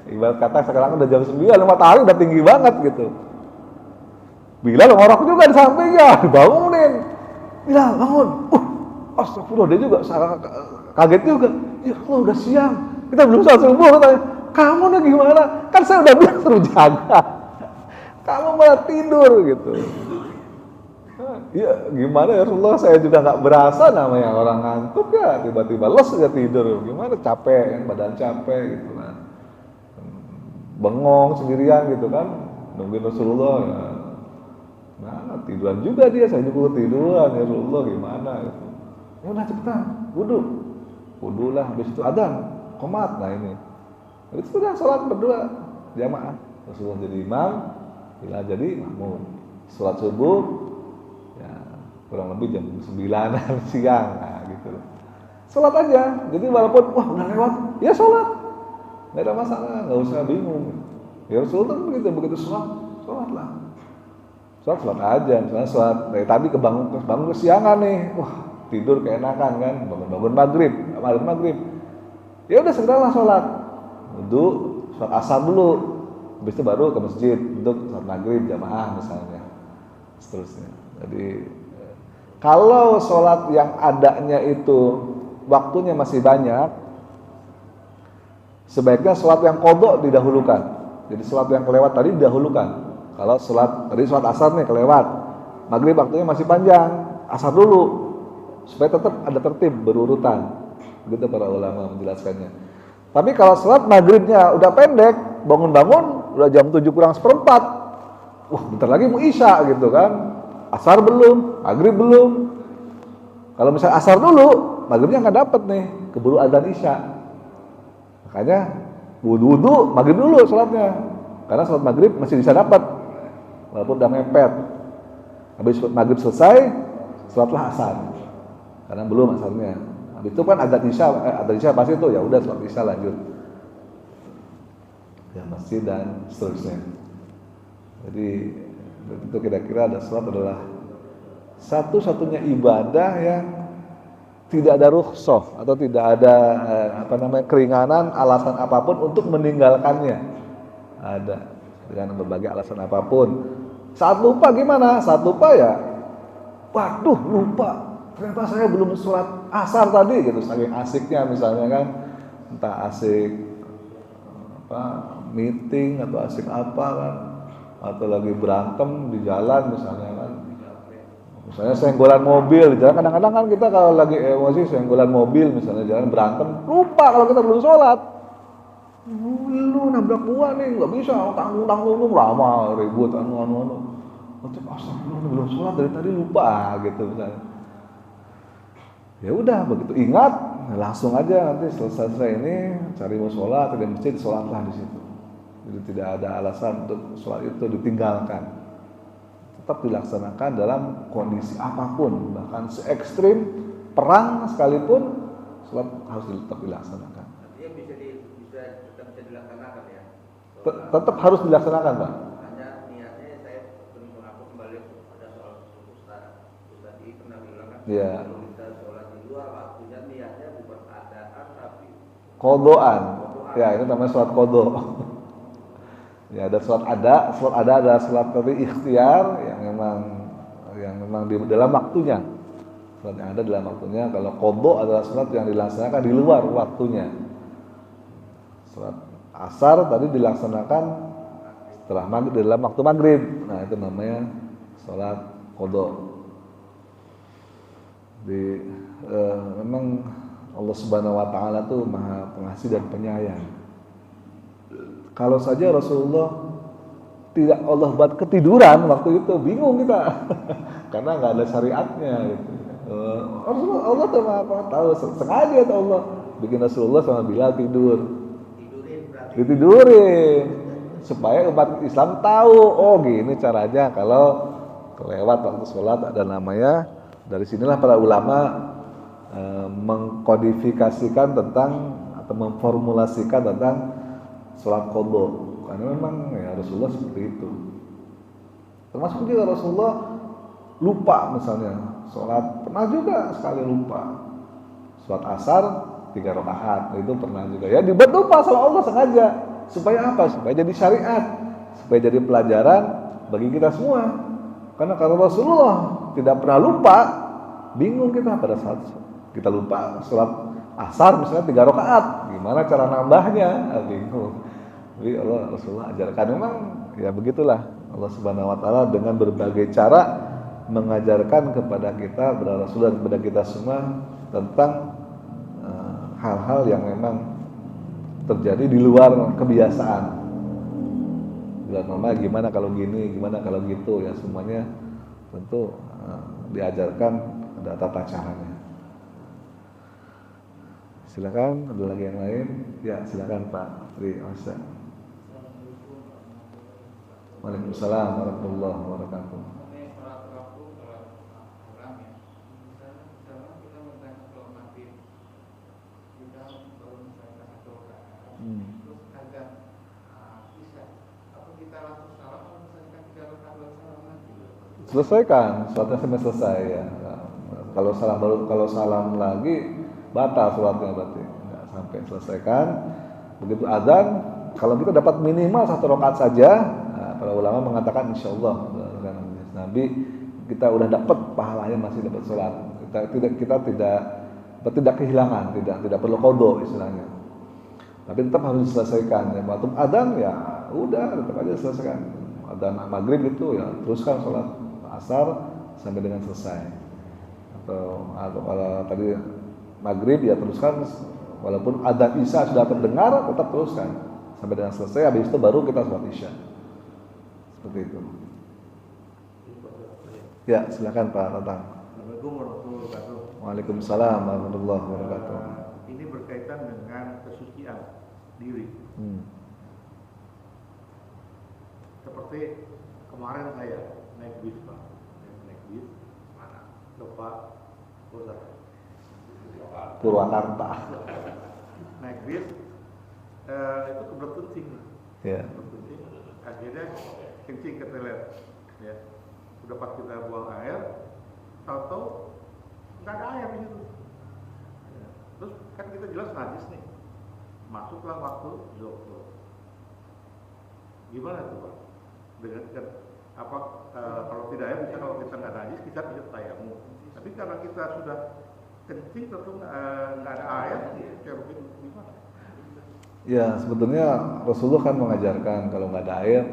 Ibarat kata sekarang udah jam 9, matahari udah tinggi banget gitu. Bilal ngorok juga di sampingnya, dibangunin. Bilal bangun. Astagfirullah, dia juga kaget juga. Ya Allah, udah siang, kita belum sholat subuh katanya. Kamu nih gimana? Kan saya udah bilang suruh jaga, kamu malah tidur gitu. Ya gimana ya Rasulullah, saya juga nggak berasa namanya orang ngantuk ya, tiba-tiba les aja tidur. Gimana, capek, badan capek gitu kan, bengong sendirian gitu kan, nungguin Rasulullah ya. Nah tiduran juga dia, saya juga tiduran ya Rasulullah, gimana gitu. Ya udah cepetan, wudu lah, habis itu adzan, qomat. Nah ini, habis itu udah sholat berdua jamaah, Rasulullah jadi imam, Bilal jadi makmum. Sholat subuh ya kurang lebih jam 9-an siang, nah gitu. Sholat aja, jadi walaupun wah udah lewat, ya sholat, nggak ada masalah, nggak usah bingung. Ya Rasulullah begitu sholat lah. Sholat aja, misalnya sholat dari tadi bangun kesiangan nih, wah tidur keenakan kan, bangun maghrib, ya udah segeralah sholat, wudu, sholat asar dulu, habis itu baru ke masjid untuk sholat maghrib jamaah misalnya, seterusnya. Jadi kalau sholat yang adanya itu waktunya masih banyak, sebaiknya sholat yang qadha didahulukan. Jadi sholat yang kelewat tadi didahulukan. Kalau sholat tadi sholat asar nih kelewat, maghrib waktunya masih panjang, asar dulu supaya tetap ada tertib berurutan. Begitu para ulama menjelaskannya. Tapi kalau sholat maghribnya udah pendek, bangun-bangun udah jam 7 kurang seperempat, wah bentar lagi mau isya gitu kan, asar belum, maghrib belum. Kalau misalnya asar dulu, maghribnya nggak dapet nih, keburu adzan isya. Makanya wudu, maghrib dulu sholatnya, karena sholat maghrib masih bisa dapat walaupun udah mepet. Habis maghrib selesai, sholatlah asar, karena belum asarnya. Habis itu kan adzan isya pasti itu, ya udah sholat isya lanjut ya masjid dan seterusnya. Jadi itu kira-kira ada sholat adalah satu-satunya ibadah yang tidak ada rukhsah atau tidak ada keringanan alasan apapun untuk meninggalkannya. Ada dengan berbagai alasan apapun. Saat lupa gimana? Saat lupa ya, waduh lupa, ternyata saya belum sholat asar tadi gitu, saking asiknya misalnya kan, entah asik meeting atau asik apa kan, atau lagi berantem di jalan misalnya kan. Misalnya senggolan mobil di jalan, kadang-kadang kan kita kalau lagi emosi senggolan mobil misalnya jalan berantem, lupa kalau kita belum sholat. Lu nabrak gua nih, nggak bisa, tanggung lama ribut anu. Astagfirullah, belum sholat dari tadi lupa gitu misalnya. Ya udah begitu ingat, langsung aja nanti selesai ini cari musola atau di masjid, sholatlah di situ. Jadi tidak ada alasan untuk sholat itu ditinggalkan. Tetap dilaksanakan dalam kondisi apapun, bahkan se-ekstrim perang sekalipun, sholat harus tetap dilaksanakan. Artinya tetap bisa dilaksanakan ya? Tetap harus dilaksanakan, Pak. Hanya niatnya saya mengaku kembali pada soal Ustaz tadi pernah bilang kan, kalau kita sholat di luar waktunya niatnya bukan adaan tapi qadhaan. Ya ini namanya sholat qadha. Ya ada sholat ada adalah sholat tapi ikhtiar yang memang di dalam waktunya. Sholat yang ada dalam waktunya. Kalau qadha adalah sholat yang dilaksanakan di luar waktunya. Sholat asar tadi dilaksanakan setelah maghrib, dalam waktu maghrib. Nah itu namanya sholat qadha. Memang Allah Subhanahu Wa Taala tuh maha pengasih dan penyayang. Kalau saja Rasulullah tidak Allah buat ketiduran waktu itu, bingung kita karena nggak ada syariatnya gitu. Allah tuh apa tahu sengaja tuh Allah bikin Rasulullah sama Bilal tidur, ditidurin supaya umat Islam tahu, oh gini caranya kalau kelewat waktu sholat. Ada namanya, dari sinilah para ulama mengkodifikasikan tentang atau memformulasikan tentang sholat qadha, karena memang ya Rasulullah seperti itu. Termasuk juga Rasulullah lupa misalnya sholat, pernah juga sekali lupa sholat asar 3 rakaat, itu pernah juga ya dibuat lupa sama Allah sengaja, supaya apa? Supaya jadi syariat, supaya jadi pelajaran bagi kita semua. Karena kalau Rasulullah tidak pernah lupa, bingung kita pada saat kita lupa sholat asar misalnya 3 rakaat, gimana cara nambahnya? Bingung. Jadi Allah Rasulullah ajarkan, memang ya begitulah Allah Subhanahu Wa Taala dengan berbagai cara mengajarkan kepada kita, kepada Rasulullah, kepada kita semua tentang hal-hal yang memang terjadi di luar kebiasaan. Bila normal gimana kalau gini, gimana kalau gitu, ya semuanya tentu diajarkan, ada tata caranya. Silakan, ada lagi yang lain? Ya, silakan Pak Tri Osa. Waalaikumsalam warahmatullahi wabarakatuh. Selesaikan, sholatnya sampai selesai ya. Kalau salam lagi batal sholatnya, berarti nggak sampai selesaikan. Begitu azan, kalau kita dapat minimal 1 rakaat saja, para ulama mengatakan insya Allah Nabi kita udah dapat pahalanya, masih dapat sholat. Kita tidak kehilangan, tidak perlu qadha istilahnya. Tapi tetap harus diselesaikan. Ya, waktu adzan ya udah tetap aja selesaikan. Adzan maghrib itu ya teruskan sholat asar sampai dengan selesai. Atau kalau tadi maghrib ya teruskan, walaupun adzan isya sudah terdengar tetap teruskan sampai dengan selesai. Habis itu baru kita sholat isya. Seperti itu. Ya, silakan Pak Tatang. Assalamualaikum warahmatullahi wabarakatuh. Waalaikumsalam warahmatullahi wabarakatuh. Ini berkaitan dengan kesucian diri. Seperti kemarin saya naik bis, Pak. Naik bis mana? Bapak Bosar. Purwakarta. Naik bis itu kebelet kencing. Ya. Kencing. Akhirnya kencing ke toilet. Ya. Udah pas kita buang air, tahu-tahu nggak ada air di situ. Ya. Terus kan kita jelas najis nih. Masuklah waktu zuhur. Gimana tuh Pak? Dengan apa kalau tidak air bisa, kalau kita nggak najis kita bisa tayamum. Tapi karena kita sudah kencing tentu nggak ada air, kayak begitu gimana? Ya sebetulnya Rasulullah kan mengajarkan kalau nggak ada air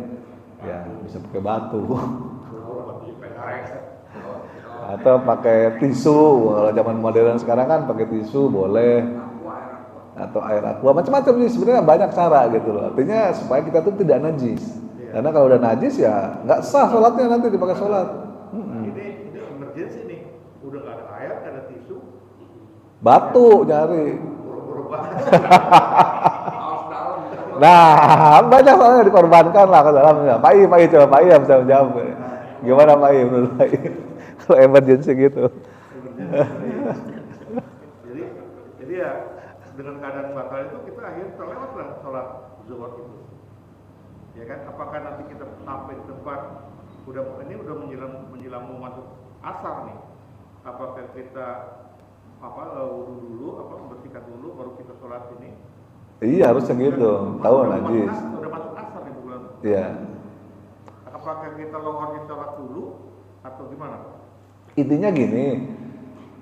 ya bisa pakai batu atau pakai tisu. Kalau zaman modern sekarang kan pakai tisu boleh, atau air aqua, macam-macam sih sebenarnya, banyak cara gitu loh. Artinya supaya kita tuh tidak najis. Karena kalau udah najis ya nggak sah sholatnya, nanti dipakai sholat. Ini emergency nih, udah nggak ada air, nggak ada tisu, batu nyari. buru-buru banget. Nah, banyak soalnya dikorbankan lah ke dalamnya. Pak I coba Pak I yang bisa menjawab. Gimana Pak I menurut Pak I? Kalau emergency gitu. Jadi ya dengan keadaan batal itu kita akhirnya terlewat lah sholat zuhur itu. Ya kan? Apakah nanti kita sampai di tempat udah menjelang mau masuk asar nih? Apakah kita wudu dulu, membersihkan dulu baru kita sholat ini? Iya harusnya gitu. Tahu najis. Udah masuk asar nih bulan. Iya. Apakah kita lohornya sholat dulu atau gimana? Intinya gini,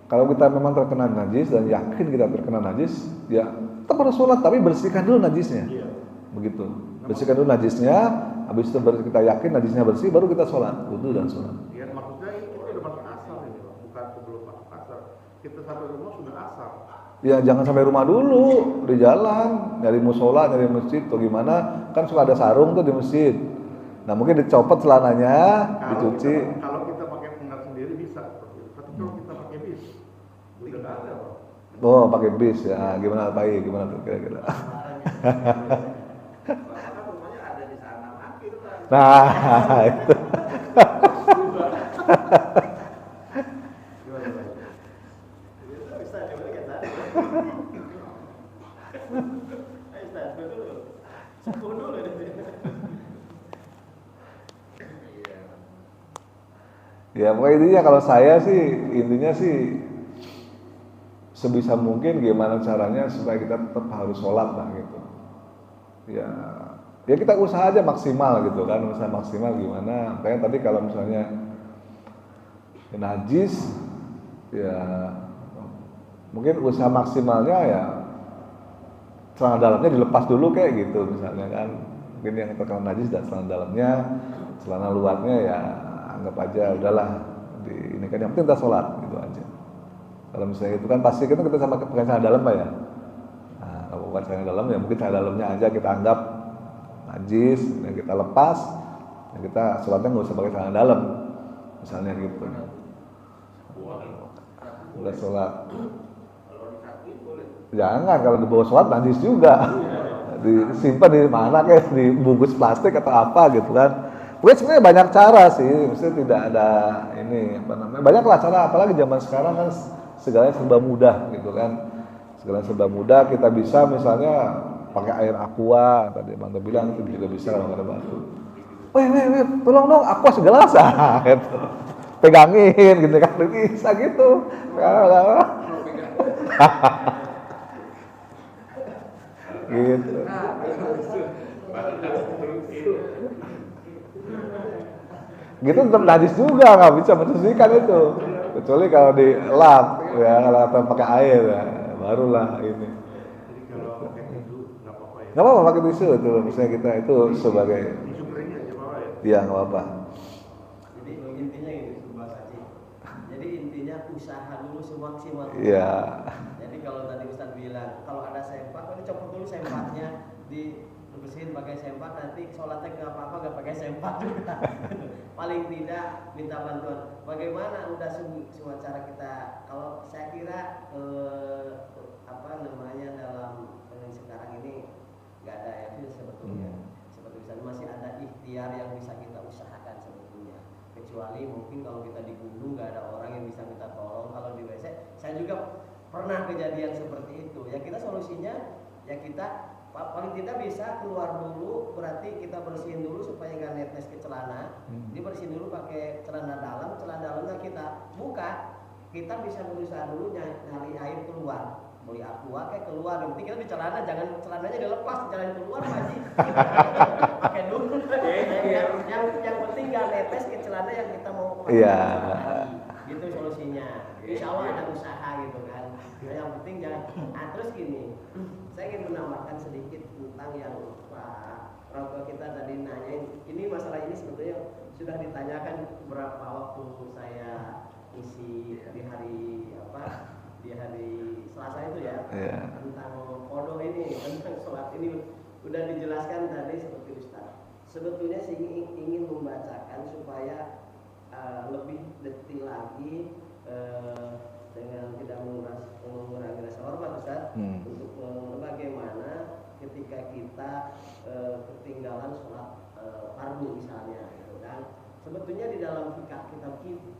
Kalau kita memang terkena najis dan yakin kita terkena najis, ya tetap harus sholat, tapi bersihkan dulu najisnya. Iya. Begitu. Bersihkan dulu najisnya, habis itu baru kita yakin najisnya bersih, baru kita sholat, wudu dan sholat. Ya maksudnya ini kita udah masuk asar ini Pak, bukan sebelum masuk asar. Kita sampai rumah sudah asar. Ya jangan sampai rumah dulu, di jalan, nyari musola, nyari masjid, atau gimana? Kan suka ada sarung tuh di masjid. Nah mungkin dicopot celananya, dicuci. Kalau kita pakai penggat sendiri bisa seperti itu. Tapi kalau kita pakai bis, udah nggak ada Pak. Oh pakai bis ya, gimana Pak? Gimana tuh kira-kira? Bapak kan rumahnya ada di sana akhir kan. Nah itu. Gimana Pak? Itu Ustaz, coba lihat tadi. Ayo Ustaz, dulu. Sepuh dulu deh. Ya pokoknya intinya kalau saya sih intinya sih sebisa mungkin gimana caranya supaya kita tetap harus sholat lah gitu. Ya kita usaha aja maksimal gitu kan, usaha maksimal gimana. Makanya tadi kalau misalnya najis ya mungkin usaha maksimalnya ya celana dalamnya dilepas dulu kayak gitu misalnya kan. Mungkin yang terkena najis dan celana dalamnya, celana luarnya ya anggap aja udahlah ini kan yang penting kita sholat gitu aja. Kalau misalnya itu kan pasti kita sama pakai celana dalam Pak ya. Nah, kalau bukan celana dalam ya mungkin celana dalamnya aja kita anggap najis, yang kita lepas, yang kita sholatnya nggak usah pakai celana dalam, misalnya gitu. Udah sholat. Kalau disakuin boleh. Jangan kalau dibawa sholat najis juga. Disimpan di mana kayak di bungkus plastik atau apa gitu kan. Mungkin sebenarnya banyak cara sih, maksudnya tidak ada ini apa namanya, banyaklah cara, apalagi zaman sekarang kan segalanya serba mudah gitu kan, segalanya serba mudah, kita bisa misalnya pakai air aqua, tadi Bang bilang itu juga bisa kalau nggak ada batu. Weh, tolong dong aqua segelas gitu. Pegangin gitu kan, bisa gitu. Gitu. Gitu tetap najis juga, nggak bisa membersihkan itu, kecuali kalau dilap ya, kalau atau pakai air ya, barulah ini. Jadi kalau pakai tisu nggak apa-apa ya. Nggak apa-apa pakai tisu itu, misalnya kita itu sebagai, Tisu kering aja Pak ya. iya nggak apa-apa. Jadi intinya gini, Mbak Saji. Jadi intinya usaha dulu semaksimal. Iya. Jadi kalau tadi Ustaz bilang, kalau ada sempak, ini copot dulu sempaknya, dibersihin pakai sempak, nanti sholatnya nggak apa-apa nggak pakai sempak juga. Paling tidak minta bantuan. Bagaimana udah semua cara kita? Kalau saya kira apa namanya dalam sekarang ini nggak ada ya sebetulnya. Seperti misalnya masih ada ikhtiar yang bisa kita usahakan sebetulnya. Kecuali mungkin kalau kita di gunung nggak ada orang yang bisa minta tolong. Kalau di WC, saya juga pernah kejadian seperti itu. Ya kita solusinya ya kita paling tidak bisa keluar dulu, berarti kita bersihin dulu supaya nggak netes ke celana. Dibersihin dulu pakai celana dalamnya kita buka, kita bisa berusaha dulu nyari air keluar, beli aqua kayak keluar. Yang penting kita di celana, jangan celananya dilepas, jalan keluar Pak. Pakai dulu. Yang penting nggak netes ke celana yang kita mau pakai. Iya. Gitu solusinya. Insya Allah ada usaha gitu kan. Yang penting jangan. Nah, terus gini, saya ingin menambahkan sedikit tentang yang Pak Roko kita tadi nanyain. Ini masalah ini sebetulnya sudah ditanyakan beberapa waktu saya isi di hari apa? Di hari Selasa itu ya. Tentang kodo ini, tentang sholat ini udah dijelaskan tadi seperti Ustaz. Sebetulnya sih ingin membacakan supaya lebih detail lagi dengan tidak mengurangi rasa hormat Ustaz, untuk bagaimana ketika kita ketinggalan sholat fardu misalnya gitu kan. Sebetulnya di dalam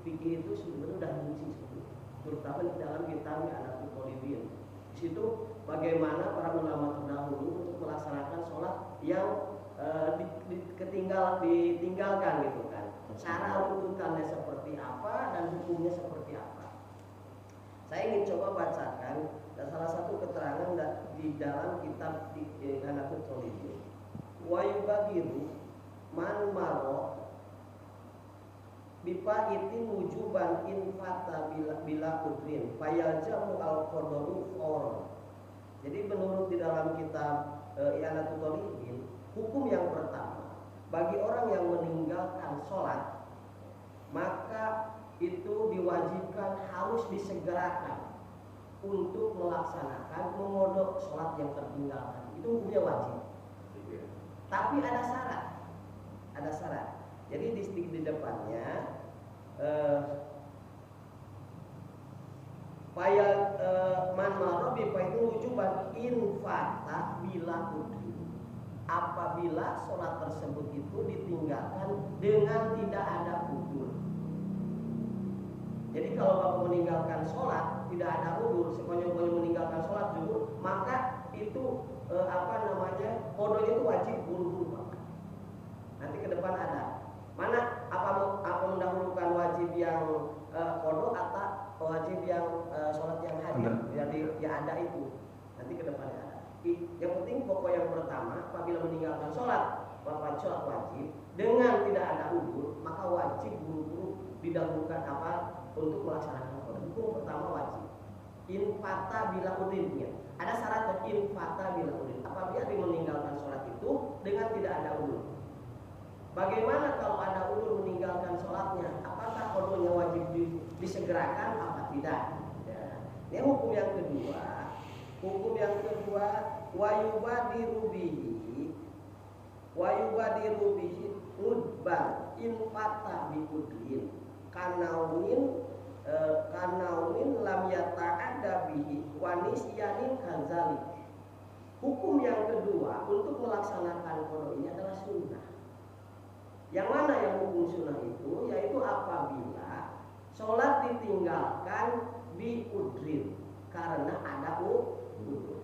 fikih itu sebenarnya udah rinci sebetulnya, terutama di dalam kitab Anatul Talibin. Di situ bagaimana para ulama terdahulu untuk melaksanakan sholat yang ditinggalkan gitu kan. Cara runtutannya seperti apa dan hukumnya seperti apa. Saya ingin coba bacakan dan salah satu keterangan di dalam kitab Anatul Talibin. Wa yubagiru man maro bifaitin wujuban in fata bila udrin fayaljamu al qada'u fawran. Jadi menurut di dalam kitab I'anatul Talibin, hukum yang pertama bagi orang yang meninggalkan sholat, maka itu diwajibkan harus disegerakan untuk melaksanakan mengodok sholat yang tertinggalkan. Itu hukumnya wajib. Tapi ada syarat. Ada syarat. Jadi di depannya man marobi itu wujuban in fata bila udri. Apabila sholat tersebut itu ditinggalkan dengan tidak ada udzur. Jadi kalau bapak meninggalkan sholat tidak ada udzur, sekonyong-konyong meninggalkan sholat zuhur, maka itu kodonya itu wajib buru-buru pak. Nanti ke depan ada mana apa mendahulukan wajib yang kodo atau wajib yang sholat yang hadir. Jadi ya ada itu nanti ke depannya ada. Yang penting pokok yang pertama, apabila meninggalkan sholat wajib dengan tidak ada udzur, maka wajib buru-buru didahulukan apa untuk melaksanakan qada. Hukum pertama wajib. Infata bila udrinnya. Ada syaratnya infata bila udrin. Apabila dia meninggalkan sholat itu dengan tidak ada udzur. Bagaimana kalau ada udzur meninggalkan sholatnya? Apakah qadanya wajib disegerakan apa tidak? Ya. Ini hukum yang kedua. Hukum yang kedua, wayubadiru bihi udban in fata bi udrin kanaunin lam yata'adda bihi wa nisyanin kadzalik. Hukum yang kedua untuk melaksanakan qada ini adalah sunnah. Yang mana yang hukum sunnah itu? Yaitu apabila sholat ditinggalkan bi udrin karena ada udzur.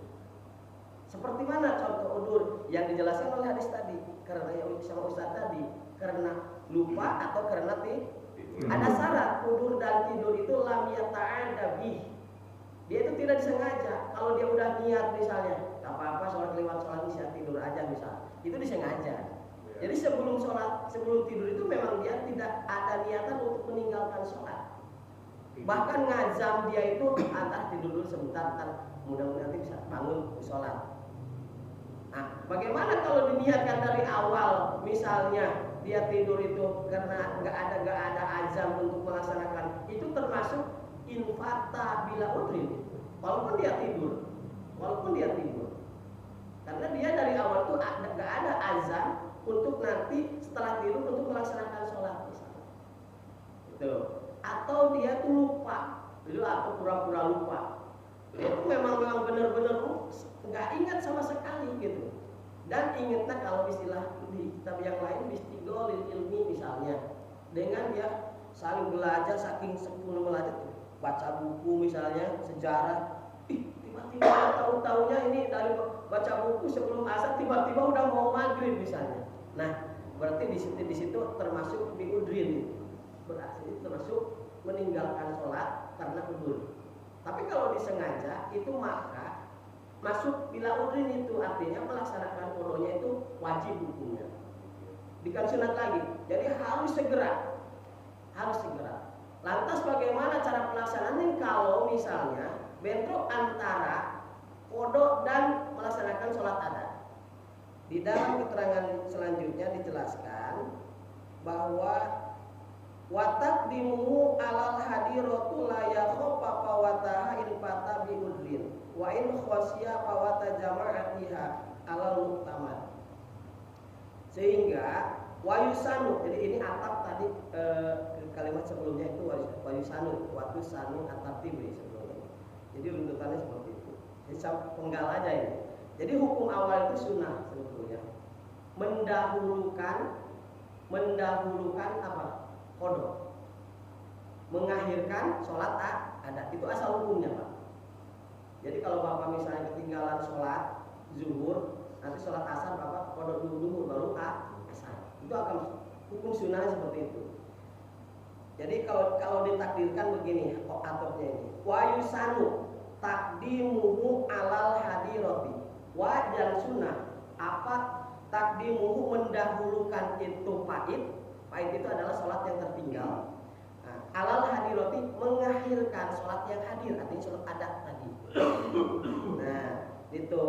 Seperti mana contoh udzur yang dijelaskan oleh hadis tadi? Karena yang sama Ustaz tadi, karena lupa atau karena ada syarat udzur dan tidur itu lam yata'adda bih. Dia itu tidak disengaja. Kalau dia udah niat misalnya, tak apa-apa sholat lewat sholat isya tidur aja misalnya, itu disengaja. Jadi sebelum tidur itu memang dia tidak ada niatan untuk meninggalkan sholat. Bahkan ngazam dia itu antara tidur dulu sebentar, mudah-mudahan nanti bisa bangun sholat. Nah, bagaimana kalau diniatkan dari awal, misalnya dia tidur itu karena nggak ada azam untuk melaksanakan, itu termasuk infata bila udrin. Walaupun dia tidur, karena dia dari awal itu nggak ada azam untuk nanti setelah tidur untuk melaksanakan sholat misalnya. Itu. Atau dia tuh lupa, atau pura-pura lupa. Dia tuh memang benar-benar nggak ingat sama sekali gitu. Dan ingatnya kalau istilah di kitab yang lain bistigolil ilmi misalnya, dengan dia saling belajar saking sempurna belajar, baca buku misalnya sejarah, tiba-tiba tahu-taunya ini dari baca buku sebelum asar tiba-tiba udah mau maghrib misalnya. Nah, berarti di situ termasuk biudrin. Berarti termasuk meninggalkan sholat karena udzur. Tapi kalau disengaja itu maka masuk bila udrin itu artinya melaksanakan qadanya itu wajib hukumnya. Bukan sunat lagi. Jadi harus segera. Lantas bagaimana cara pelaksanaannya kalau misalnya bentrok antara qada dan melaksanakan sholat adat? Di dalam keterangan selanjutnya dijelaskan bahwa watakdimu alal hadiratu la yakhafa fawataha in fata bi udrin wa in khasiya fawata jama'atiha alal muhtamad. Sehingga wayusanu, jadi ini atap tadi kalimat sebelumnya itu wayusanu, waktu sanu atartibi sebelumnya. Jadi runtutannya seperti itu. Jadi penggal aja ini. Jadi hukum awal itu sunnah sebetulnya. Mendahulukan apa? Qada. Mengakhirkan sholat adat. Itu asal hukumnya Pak. Jadi kalau Bapak misalnya ketinggalan sholat zuhur, nanti sholat asar Bapak qada dulu baru asar. Itu akan hukum sunnah seperti itu. Jadi kalau ditakdirkan begini atopnya ini. Wa yusanu takdimuhu alal hadirati. Wa dan sunnah apa takdimuhu mendahulukan itu Fait itu adalah sholat yang tertinggal. Nah, alal hadiroti mengakhirkan sholat yang hadir, artinya sholat adat tadi. Nah, itu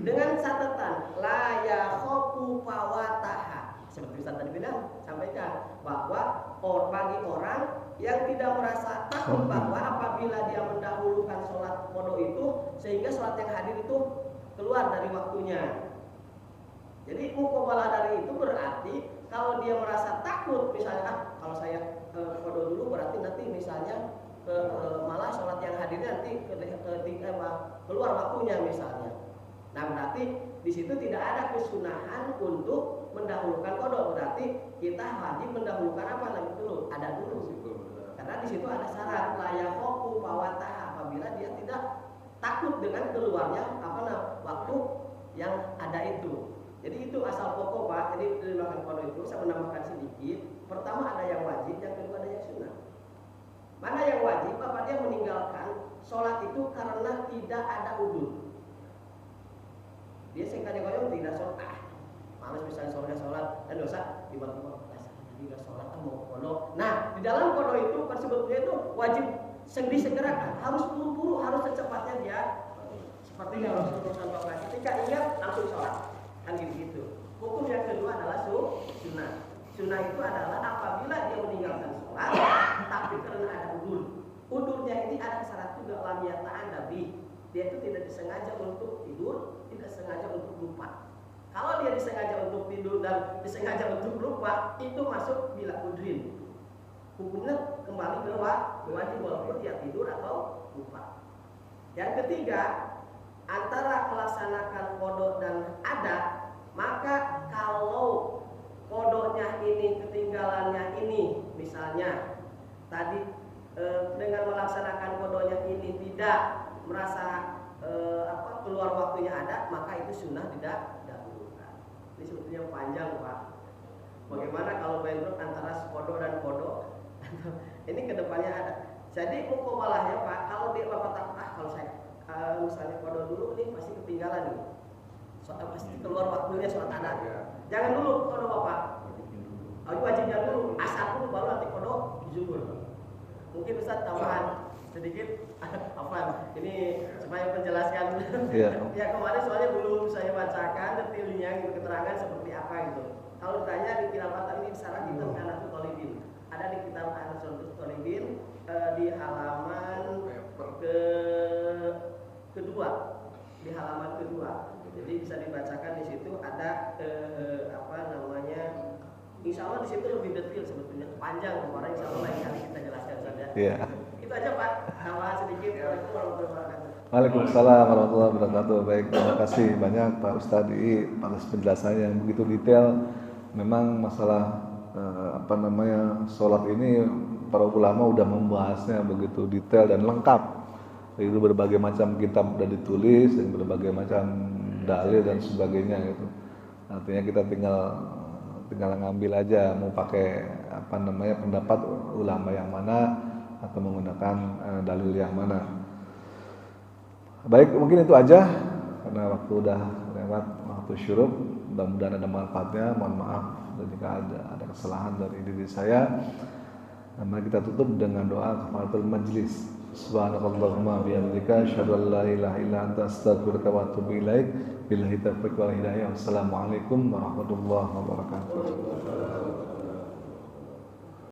dengan catatan la yakhofu fawataha. Seperti Ustaz tadi bilang, sampaikan bahwa bagi orang yang tidak merasa takut bahwa apabila dia mendahulukan sholat qada itu sehingga sholat yang hadir itu keluar dari waktunya. Jadi muqabalah dari itu berarti kalau dia merasa takut, misalnya kalau saya qada dulu berarti nanti misalnya malah sholat yang hadirnya nanti keluar waktunya misalnya. Nah berarti di situ tidak ada kesunahan untuk mendahulukan qada, berarti kita wajib mendahulukan apa lagi dulu? Ada dulu. Karena di situ ada syarat la yakhofu fawataha, apabila dia tidak takut dengan keluarnya waktu yang ada itu. Jadi itu asal pokok Pak. Jadi di belakang qada itu saya menambahkan sedikit. Pertama ada yang wajib, yang kedua ada yang sunnah. Mana yang wajib? Bapak dia meninggalkan sholat itu karena tidak ada udzur. Dia sengkanya-kanya tidak sholat, malas misalnya sholat dan dosa tiba-tiba tidak sholat mau kodo. Nah di dalam kodo itu sebetulnya itu wajib disegerakan, harus buru-buru, harus secepatnya dia. Seperti yang Rasulullah SAW ketika ingat langsung sholat, kan gitu. Hukum yang kedua adalah sunnah. Sunnah itu adalah apabila dia meninggalkan sholat, tapi karena ada udur. Udurnya ini ada syarat juga lam yata'an nabi. Dia itu tidak disengaja untuk tidur, tidak sengaja untuk lupa. Kalau dia disengaja untuk tidur dan disengaja untuk lupa, itu masuk bila udrin. Hukumnya kembali ke wajib walaupun dia tidur atau lupa. Yang ketiga, antara melaksanakan qada dan adat, maka kalau qadanya ini ketinggalannya ini, misalnya tadi dengan melaksanakan qadanya ini tidak merasa keluar waktunya ada, maka itu sunnah tidak dahulukan. Ini sebetulnya panjang Pak. Bagaimana kalau bentrok antara kodo dan kodo? Ini kedepannya ada. Jadi muqabalahnya Pak, kalau dia Bapak takut kalau saya misalnya kodo dulu ini pasti ketinggalan nih. Soalnya pasti keluar waktunya sholat adat. Jangan dulu kodo Bapak. Wajibnya dulu, asar dulu baru nanti kodo zuhur. Mungkin Ustaz tambahan sedikit apa ini supaya menjelaskan. Ya kemarin soalnya belum saya bacakan detailnya gitu, keterangan seperti apa gitu. Kalau ditanya di kilafatan ini sarah kita Anatul Thalibin. Ada di kitab Anatul Thalibin di halaman kedua. Di halaman kedua. Jadi bisa dibacakan di situ ada insya Allah di situ lebih detail sebetulnya, panjang kemarin insya Allah lain kali kita jelaskan saja. Itu aja Pak, tambahan sedikit. Waalaikumsalam warahmatullahi wabarakatuh. Baik, terima kasih banyak Pak Ustadz atas penjelasannya yang begitu detail. Memang masalah sholat ini para ulama udah membahasnya begitu detail dan lengkap. Itu berbagai macam kitab sudah ditulis dan berbagai macam dalil dan sebagainya gitu. Artinya kita tinggal ngambil aja mau pakai pendapat ulama yang mana atau menggunakan dalil yang mana. Baik, mungkin itu aja karena waktu udah lewat waktu syuruk. Mudah-mudahan ada manfaatnya. Mohon maaf jika ada kesalahan dari diri saya. Mari kita tutup dengan doa kafaratul majlis. Subhanakallahumma bihamdika asyhadu an la ilaha illa anta astaghfiruka wa atubu ilaik. Billahi taufiq wal hidayah. Wassalamualaikum warahmatullahi wabarakatuh.